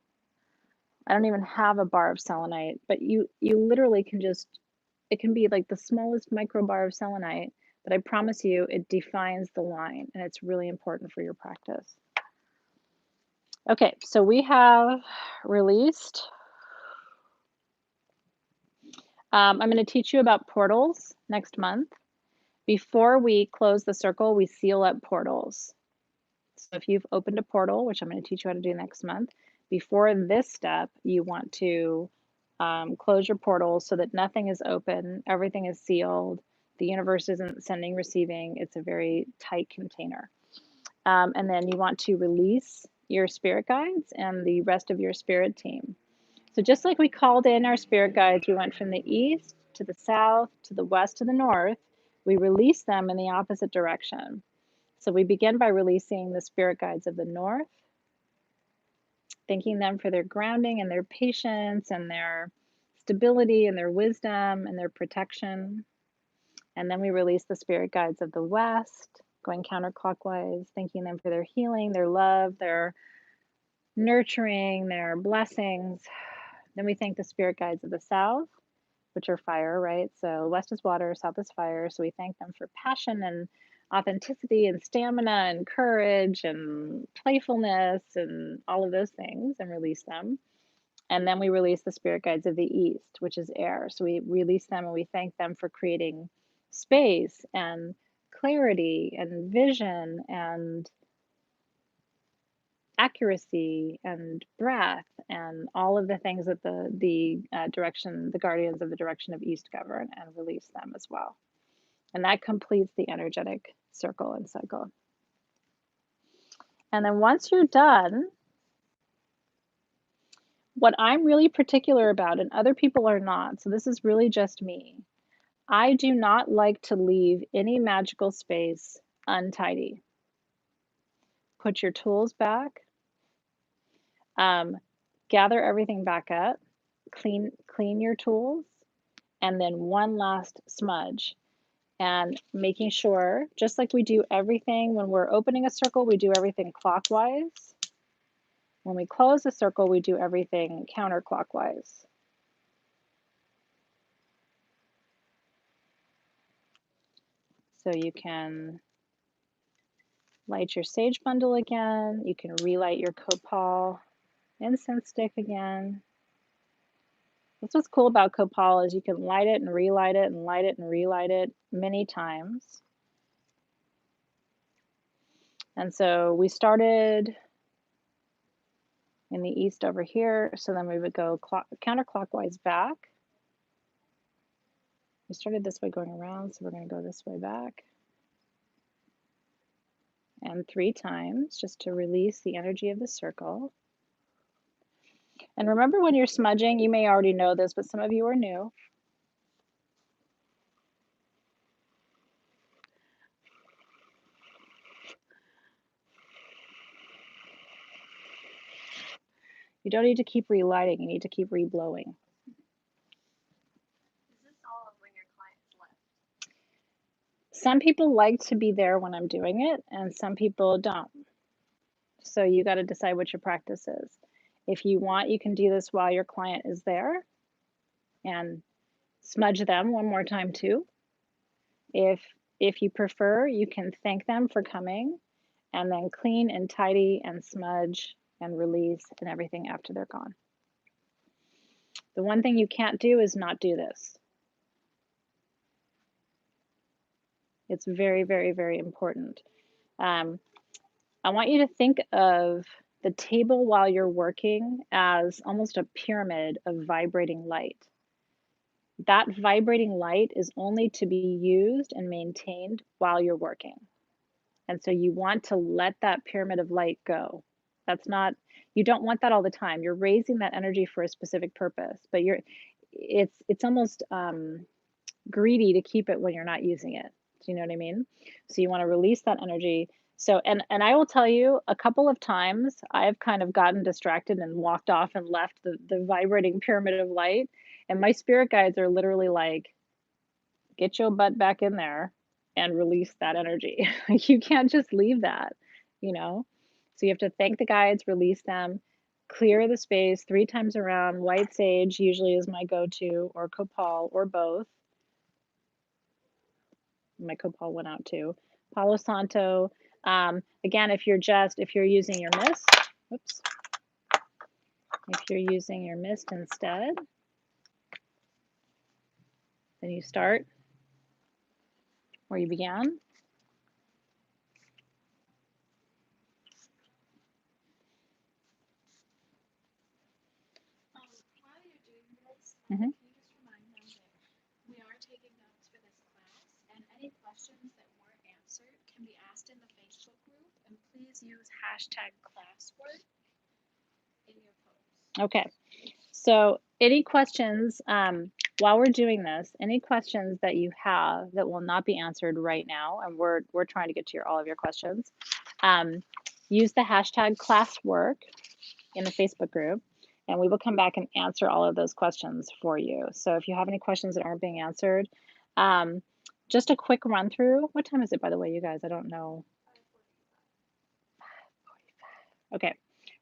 I don't even have a bar of selenite, but you literally can just, it can be like the smallest micro bar of selenite, but I promise you it defines the line, and it's really important for your practice. Okay, so we have released. I'm going to teach you about portals next month. Before we close the circle, we seal up portals. So if you've opened a portal, which I'm going to teach you how to do next month, before this step, you want to close your portals so that nothing is open, everything is sealed, the universe isn't sending, receiving, it's a very tight container. And then you want to release your spirit guides and the rest of your spirit team. So just like we called in our spirit guides, we went from the east to the south, to the west, to the north, we release them in the opposite direction. So we begin by releasing the spirit guides of the north, thanking them for their grounding and their patience and their stability and their wisdom and their protection. And then we release the spirit guides of the west, going counterclockwise, thanking them for their healing, their love, their nurturing, their blessings. Then we thank the spirit guides of the south, which are fire, right? So west is water, south is fire. So we thank them for passion and authenticity and stamina and courage and playfulness and all of those things, and release them. And then we release the spirit guides of the east, which is air. So we release them and we thank them for creating space and clarity and vision and accuracy and breath and all of the things that the direction, the guardians of the direction of east govern, and release them as well. And that completes the energetic circle and cycle. And then once you're done, what I'm really particular about, and other people are not, so this is really just me, I do not like to leave any magical space untidy. Put your tools back, gather everything back up, clean your tools, and then one last smudge. And making sure, just like we do everything when we're opening a circle, we do everything clockwise. When we close a circle, we do everything counterclockwise. So you can light your sage bundle again. You can relight your copal incense stick again. That's what's cool about copal, is you can light it and relight it and light it and relight it many times. And so we started in the east over here, so then we would go counterclockwise back. We started this way going around, so we're going to go this way back. And 3 times, just to release the energy of the circle. And remember, when you're smudging, you may already know this, but some of you are new. You don't need to keep relighting, you need to keep reblowing. Is this all when your client's left? Some people like to be there when I'm doing it, and some people don't. So you got to decide what your practice is. If you want, you can do this while your client is there and smudge them one more time too. If you prefer, you can thank them for coming and then clean and tidy and smudge and release and everything after they're gone. The one thing you can't do is not do this. It's very, very, very important. I want you to think of the table while you're working as almost a pyramid of vibrating light. That vibrating light is only to be used and maintained while you're working. And so you want to let that pyramid of light go. That's not, you don't want that all the time. You're raising that energy for a specific purpose, but it's almost greedy to keep it when you're not using it. Do you know what I mean? So you want to release that energy. So, and I will tell you, a couple of times I've kind of gotten distracted and walked off and left the vibrating pyramid of light. And my spirit guides are literally like, get your butt back in there and release that energy. You can't just leave that, you know? So you have to thank the guides, release them, clear the space 3 times around. White sage usually is my go-to, or copal, or both. My copal went out too. Palo Santo. Again, if you're using your mist, whoops. If you're using your mist instead, then you start where you began. While you're doing this, Mhm. can you just remind them that we are taking notes for this class, and any questions that weren't answered can be asked in the Facebook group, and please use #classwork in your posts. Okay. So any questions, while we're doing this, any questions that you have that will not be answered right now, and we're trying to get to all of your questions, use the #classwork in the Facebook group, and we will come back and answer all of those questions for you. So if you have any questions that aren't being answered, just a quick run through. What time is it, by the way, you guys? I don't know. 5:45. Okay,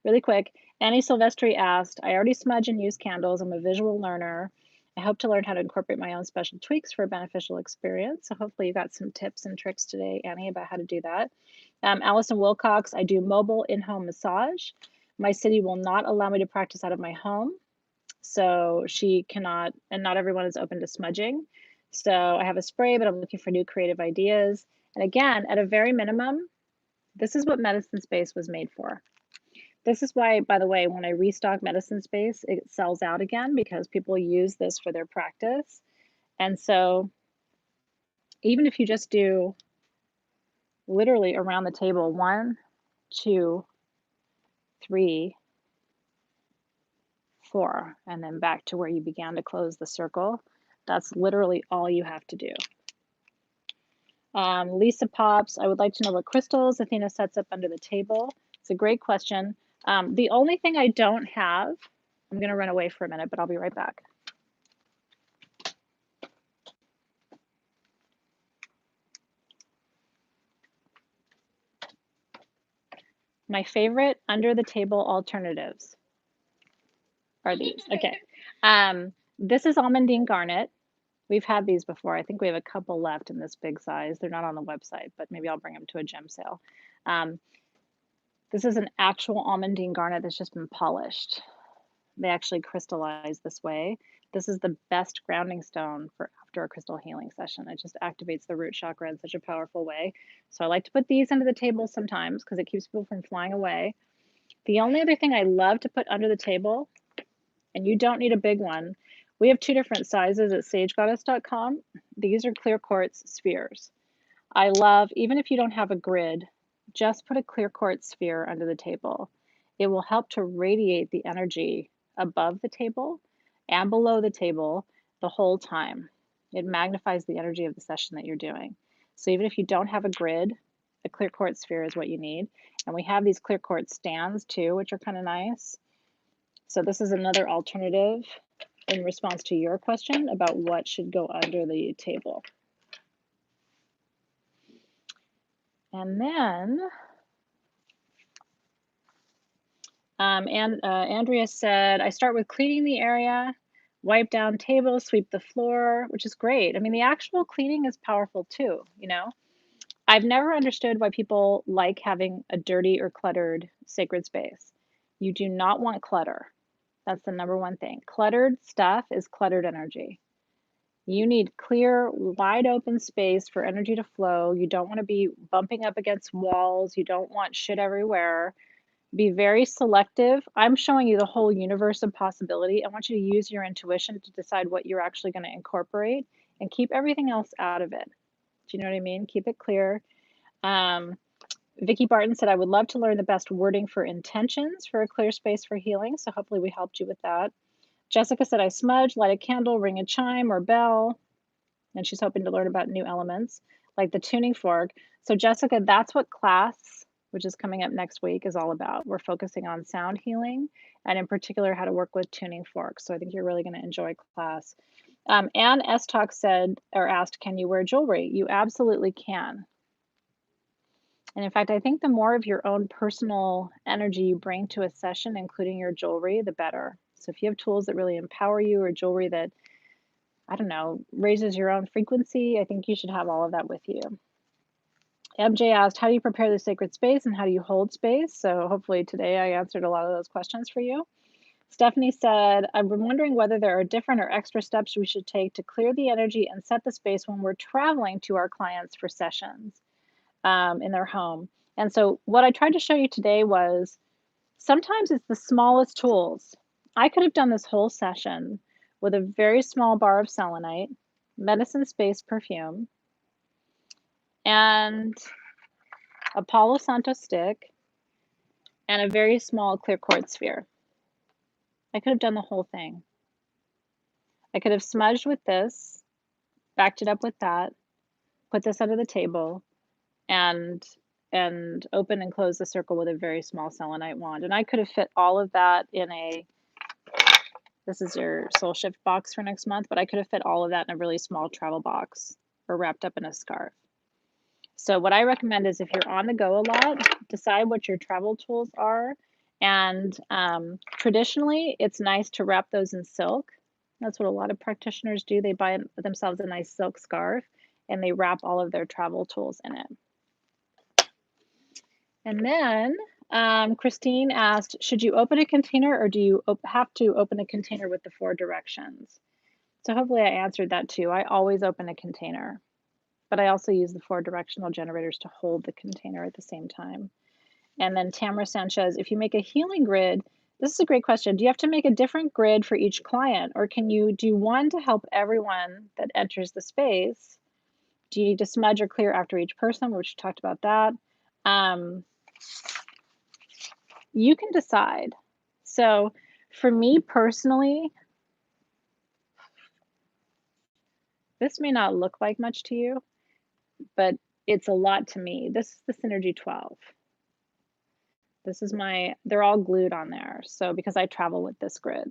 really quick. Annie Silvestri asked, I already smudge and use candles. I'm a visual learner. I hope to learn how to incorporate my own special tweaks for a beneficial experience. So hopefully you got some tips and tricks today, Annie, about how to do that. Allison Wilcox, I do mobile in-home massage. My city will not allow me to practice out of my home. So she cannot, and not everyone is open to smudging. So I have a spray, but I'm looking for new creative ideas. And again, at a very minimum, this is what Medicine Space was made for. This is why, by the way, when I restock Medicine Space, it sells out again because people use this for their practice. And so even if you just do literally around the table 1, 2, 3, 4, and then back to where you began to close the circle, that's literally all you have to do. Lisa Pops, I would like to know what crystals Athena sets up under the table. It's a great question. The only thing I don't have, I'm going to run away for a minute, but I'll be right back. My favorite under the table alternatives are these. Okay. This is almandine garnet. We've had these before. I think we have a couple left in this big size. They're not on the website, but maybe I'll bring them to a gem sale. This is an actual almandine garnet that's just been polished. They actually crystallize this way. This is the best grounding stone for after a crystal healing session. It just activates the root chakra in such a powerful way. So I like to put these under the table sometimes because it keeps people from flying away. The only other thing I love to put under the table, and you don't need a big one, we have 2 different sizes at sagegoddess.com. These are clear quartz spheres. I love, even if you don't have a grid, just put a clear quartz sphere under the table. It will help to radiate the energy above the table and below the table the whole time. It magnifies the energy of the session that you're doing. So even if you don't have a grid, a clear quartz sphere is what you need. And we have these clear quartz stands too, which are kind of nice. So this is another alternative in response to your question about what should go under the table. And then Andrea said, I start with cleaning the area, wipe down tables, sweep the floor, which is great. I mean, the actual cleaning is powerful too, you know? I've never understood why people like having a dirty or cluttered sacred space. You do not want clutter. That's the number one thing. Cluttered stuff is cluttered energy. You need clear, wide open space for energy to flow. You don't want to be bumping up against walls. You don't want shit everywhere. Be very selective. I'm showing you the whole universe of possibility. I want you to use your intuition to decide what you're actually going to incorporate and keep everything else out of it. Do you know what I mean? Keep it clear. Vicki Barton said, I would love to learn the best wording for intentions for a clear space for healing. So hopefully we helped you with that. Jessica said, I smudge, light a candle, ring a chime or bell. And she's hoping to learn about new elements like the tuning fork. So Jessica, that's what class, which is coming up next week, is all about. We're focusing on sound healing and in particular how to work with tuning forks. So I think you're really going to enjoy class. Anne S. Talk said or asked, can you wear jewelry? You absolutely can. And in fact, I think the more of your own personal energy you bring to a session, including your jewelry, the better. So if you have tools that really empower you or jewelry that, I don't know, raises your own frequency, I think you should have all of that with you. MJ asked, how do you prepare the sacred space and how do you hold space? So hopefully today I answered a lot of those questions for you. Stephanie said, I've been wondering whether there are different or extra steps we should take to clear the energy and set the space when we're traveling to our clients for sessions in their home. And so what I tried to show you today was sometimes it's the smallest tools. I could have done this whole session with a very small bar of selenite, medicine space perfume, and a Palo Santo stick, and a very small clear quartz sphere. I could have done the whole thing. I could have smudged with this, backed it up with that, put this under the table, and open and close the circle with a very small selenite wand. And I could have fit all of that in a, this is your soul shift box for next month, but I could have fit all of that in a really small travel box or wrapped up in a scarf. So what I recommend is if you're on the go a lot, decide what your travel tools are. And traditionally, it's nice to wrap those in silk. That's what a lot of practitioners do. They buy themselves a nice silk scarf and they wrap all of their travel tools in it. And then Christine asked, should you open a container or do you have to open a container with the 4 directions? So hopefully I answered that too. I always open a container, but I also use the 4 directional generators to hold the container at the same time. And then Tamara Sanchez, if you make a healing grid, this is a great question. Do you have to make a different grid for each client, or can you do one to help everyone that enters the space? Do you need to smudge or clear after each person, which we talked about that? You can decide. So for me personally, this may not look like much to you, but it's a lot to me. This is the Synergy 12. This is they're all glued on there. So because I travel with this grid.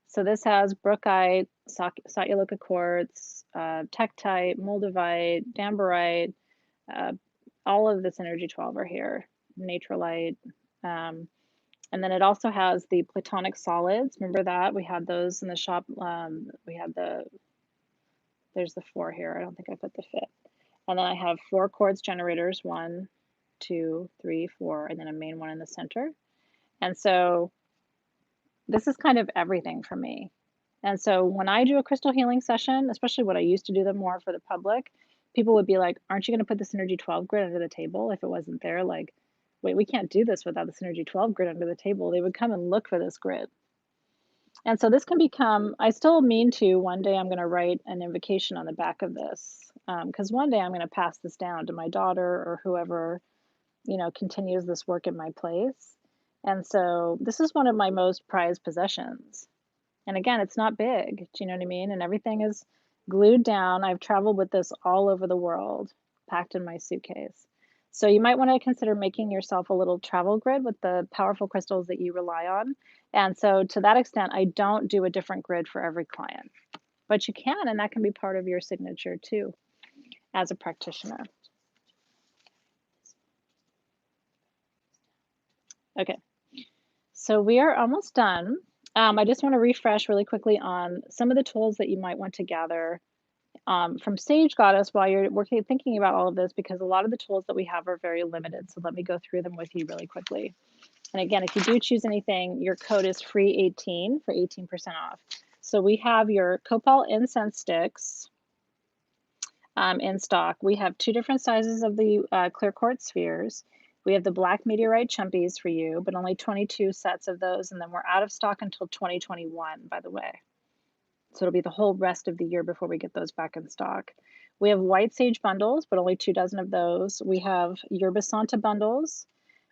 So this has brookite, Satyaloka quartz, tektite, moldavite, dambarite, all of the Synergy 12 are here, natrolite. And then it also has the platonic solids. Remember that? We had those in the shop. We had there's the 4 here. I don't think I put the 5th. And then I have 4 quartz generators, 1, 2, 3, 4, and then a main one in the center. And so this is kind of everything for me. And so when I do a crystal healing session, especially what I used to do them more for the public, people would be like, aren't you going to put the Synergy 12 grid under the table if it wasn't there? Like, wait, we can't do this without the Synergy 12 grid under the table. They would come and look for this grid. And so this can become, I still mean to, one day I'm going to write an invocation on the back of this, because one day I'm going to pass this down to my daughter or whoever, continues this work in my place. And so this is one of my most prized possessions. And again, it's not big, do you know what I mean? And everything is glued down. I've traveled with this all over the world, packed in my suitcase. So you might want to consider making yourself a little travel grid with the powerful crystals that you rely on. And so to that extent, I don't do a different grid for every client, but you can, and that can be part of your signature too, as a practitioner. Okay, so we are almost done. I just want to refresh really quickly on some of the tools that you might want to gather from Sage Goddess while you're thinking about all of this, because a lot of the tools that we have are very limited. So let me go through them with you really quickly. And again, if you do choose anything, your code is free18 for 18% off. So we have your Copal incense sticks in stock. We have 2 different sizes of the clear quartz spheres. We have the black meteorite chumpies for you, but only 22 sets of those. And then we're out of stock until 2021, by the way. So it'll be the whole rest of the year before we get those back in stock. We have white sage bundles, but only 2 dozen of those. We have yerba santa bundles.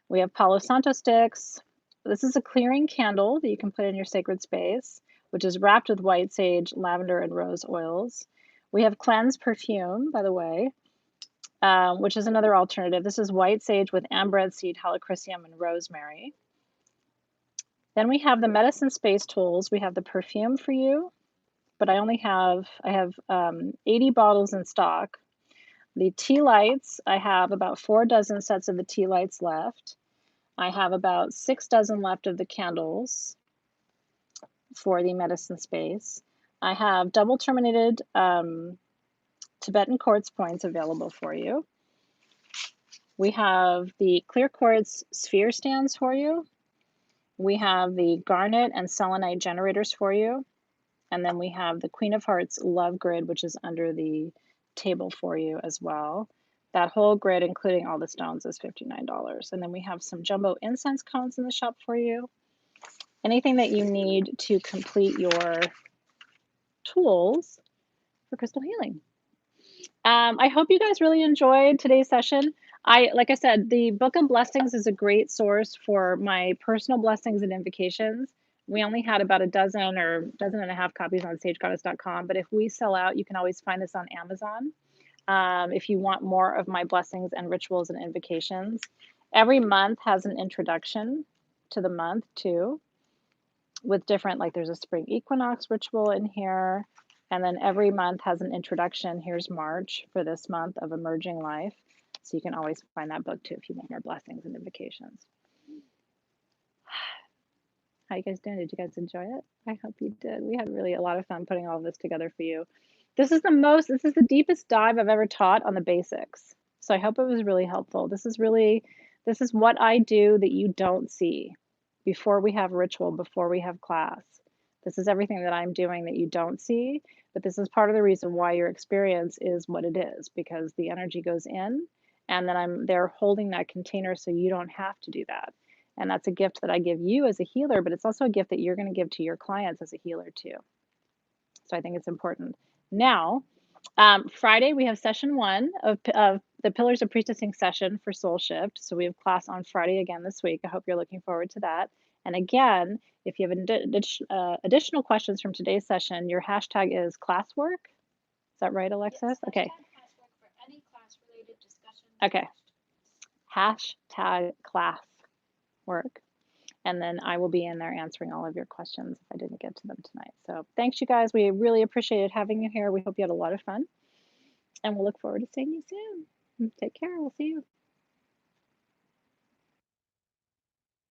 We have Palo Santo sticks. This is a clearing candle that you can put in your sacred space, which is wrapped with white sage, lavender, and rose oils. We have cleanse perfume, by the way, which is another alternative. This is white sage with ambred seed, helichrysum, and rosemary. Then we have the medicine space tools. We have the perfume for you, but I have 80 bottles in stock. The tea lights, I have about 4 dozen sets of the tea lights left. I have about 6 dozen left of the candles for the medicine space. I have double terminated Tibetan quartz points available for you. We have the clear quartz sphere stands for you. We have the garnet and selenite generators for you. And then we have the Queen of Hearts love grid, which is under the table for you as well. That whole grid, including all the stones, is $59. And then we have some jumbo incense cones in the shop for you. Anything that you need to complete your tools for crystal healing. I hope you guys really enjoyed today's session. Like I said, the Book of Blessings is a great source for my personal blessings and invocations. We only had about a dozen or dozen and a half copies on sagegoddess.com, but if we sell out, you can always find this on Amazon. If you want more of my blessings and rituals and invocations. Every month has an introduction to the month too, with different, like there's a spring equinox ritual in here. And then every month has an introduction. Here's March for this month of Emerging Life. So you can always find that book too if you want more blessings and invocations. How you guys doing? Did you guys enjoy it? I hope you did. We had really a lot of fun putting all of this together for you. This is the deepest dive I've ever taught on the basics. So I hope it was really helpful. This is what I do that you don't see before we have ritual, before we have class. This is everything that I'm doing that you don't see, but this is part of the reason why your experience is what it is, because the energy goes in and then I'm there holding that container so you don't have to do that. And that's a gift that I give you as a healer, but it's also a gift that you're going to give to your clients as a healer too. So I think it's important. Now, Friday, we have session 1 of the Pillars of Priestessing session for Soul Shift. So we have class on Friday again this week. I hope you're looking forward to that. And again, if you have additional questions from today's session, your hashtag is classwork. Is that right, Alexis? Yes, okay. Classwork for any class-related discussion. Okay. Hashtag classwork. And then I will be in there answering all of your questions if I didn't get to them tonight. So thanks, you guys. We really appreciated having you here. We hope you had a lot of fun. And we'll look forward to seeing you soon. Take care. We'll see you.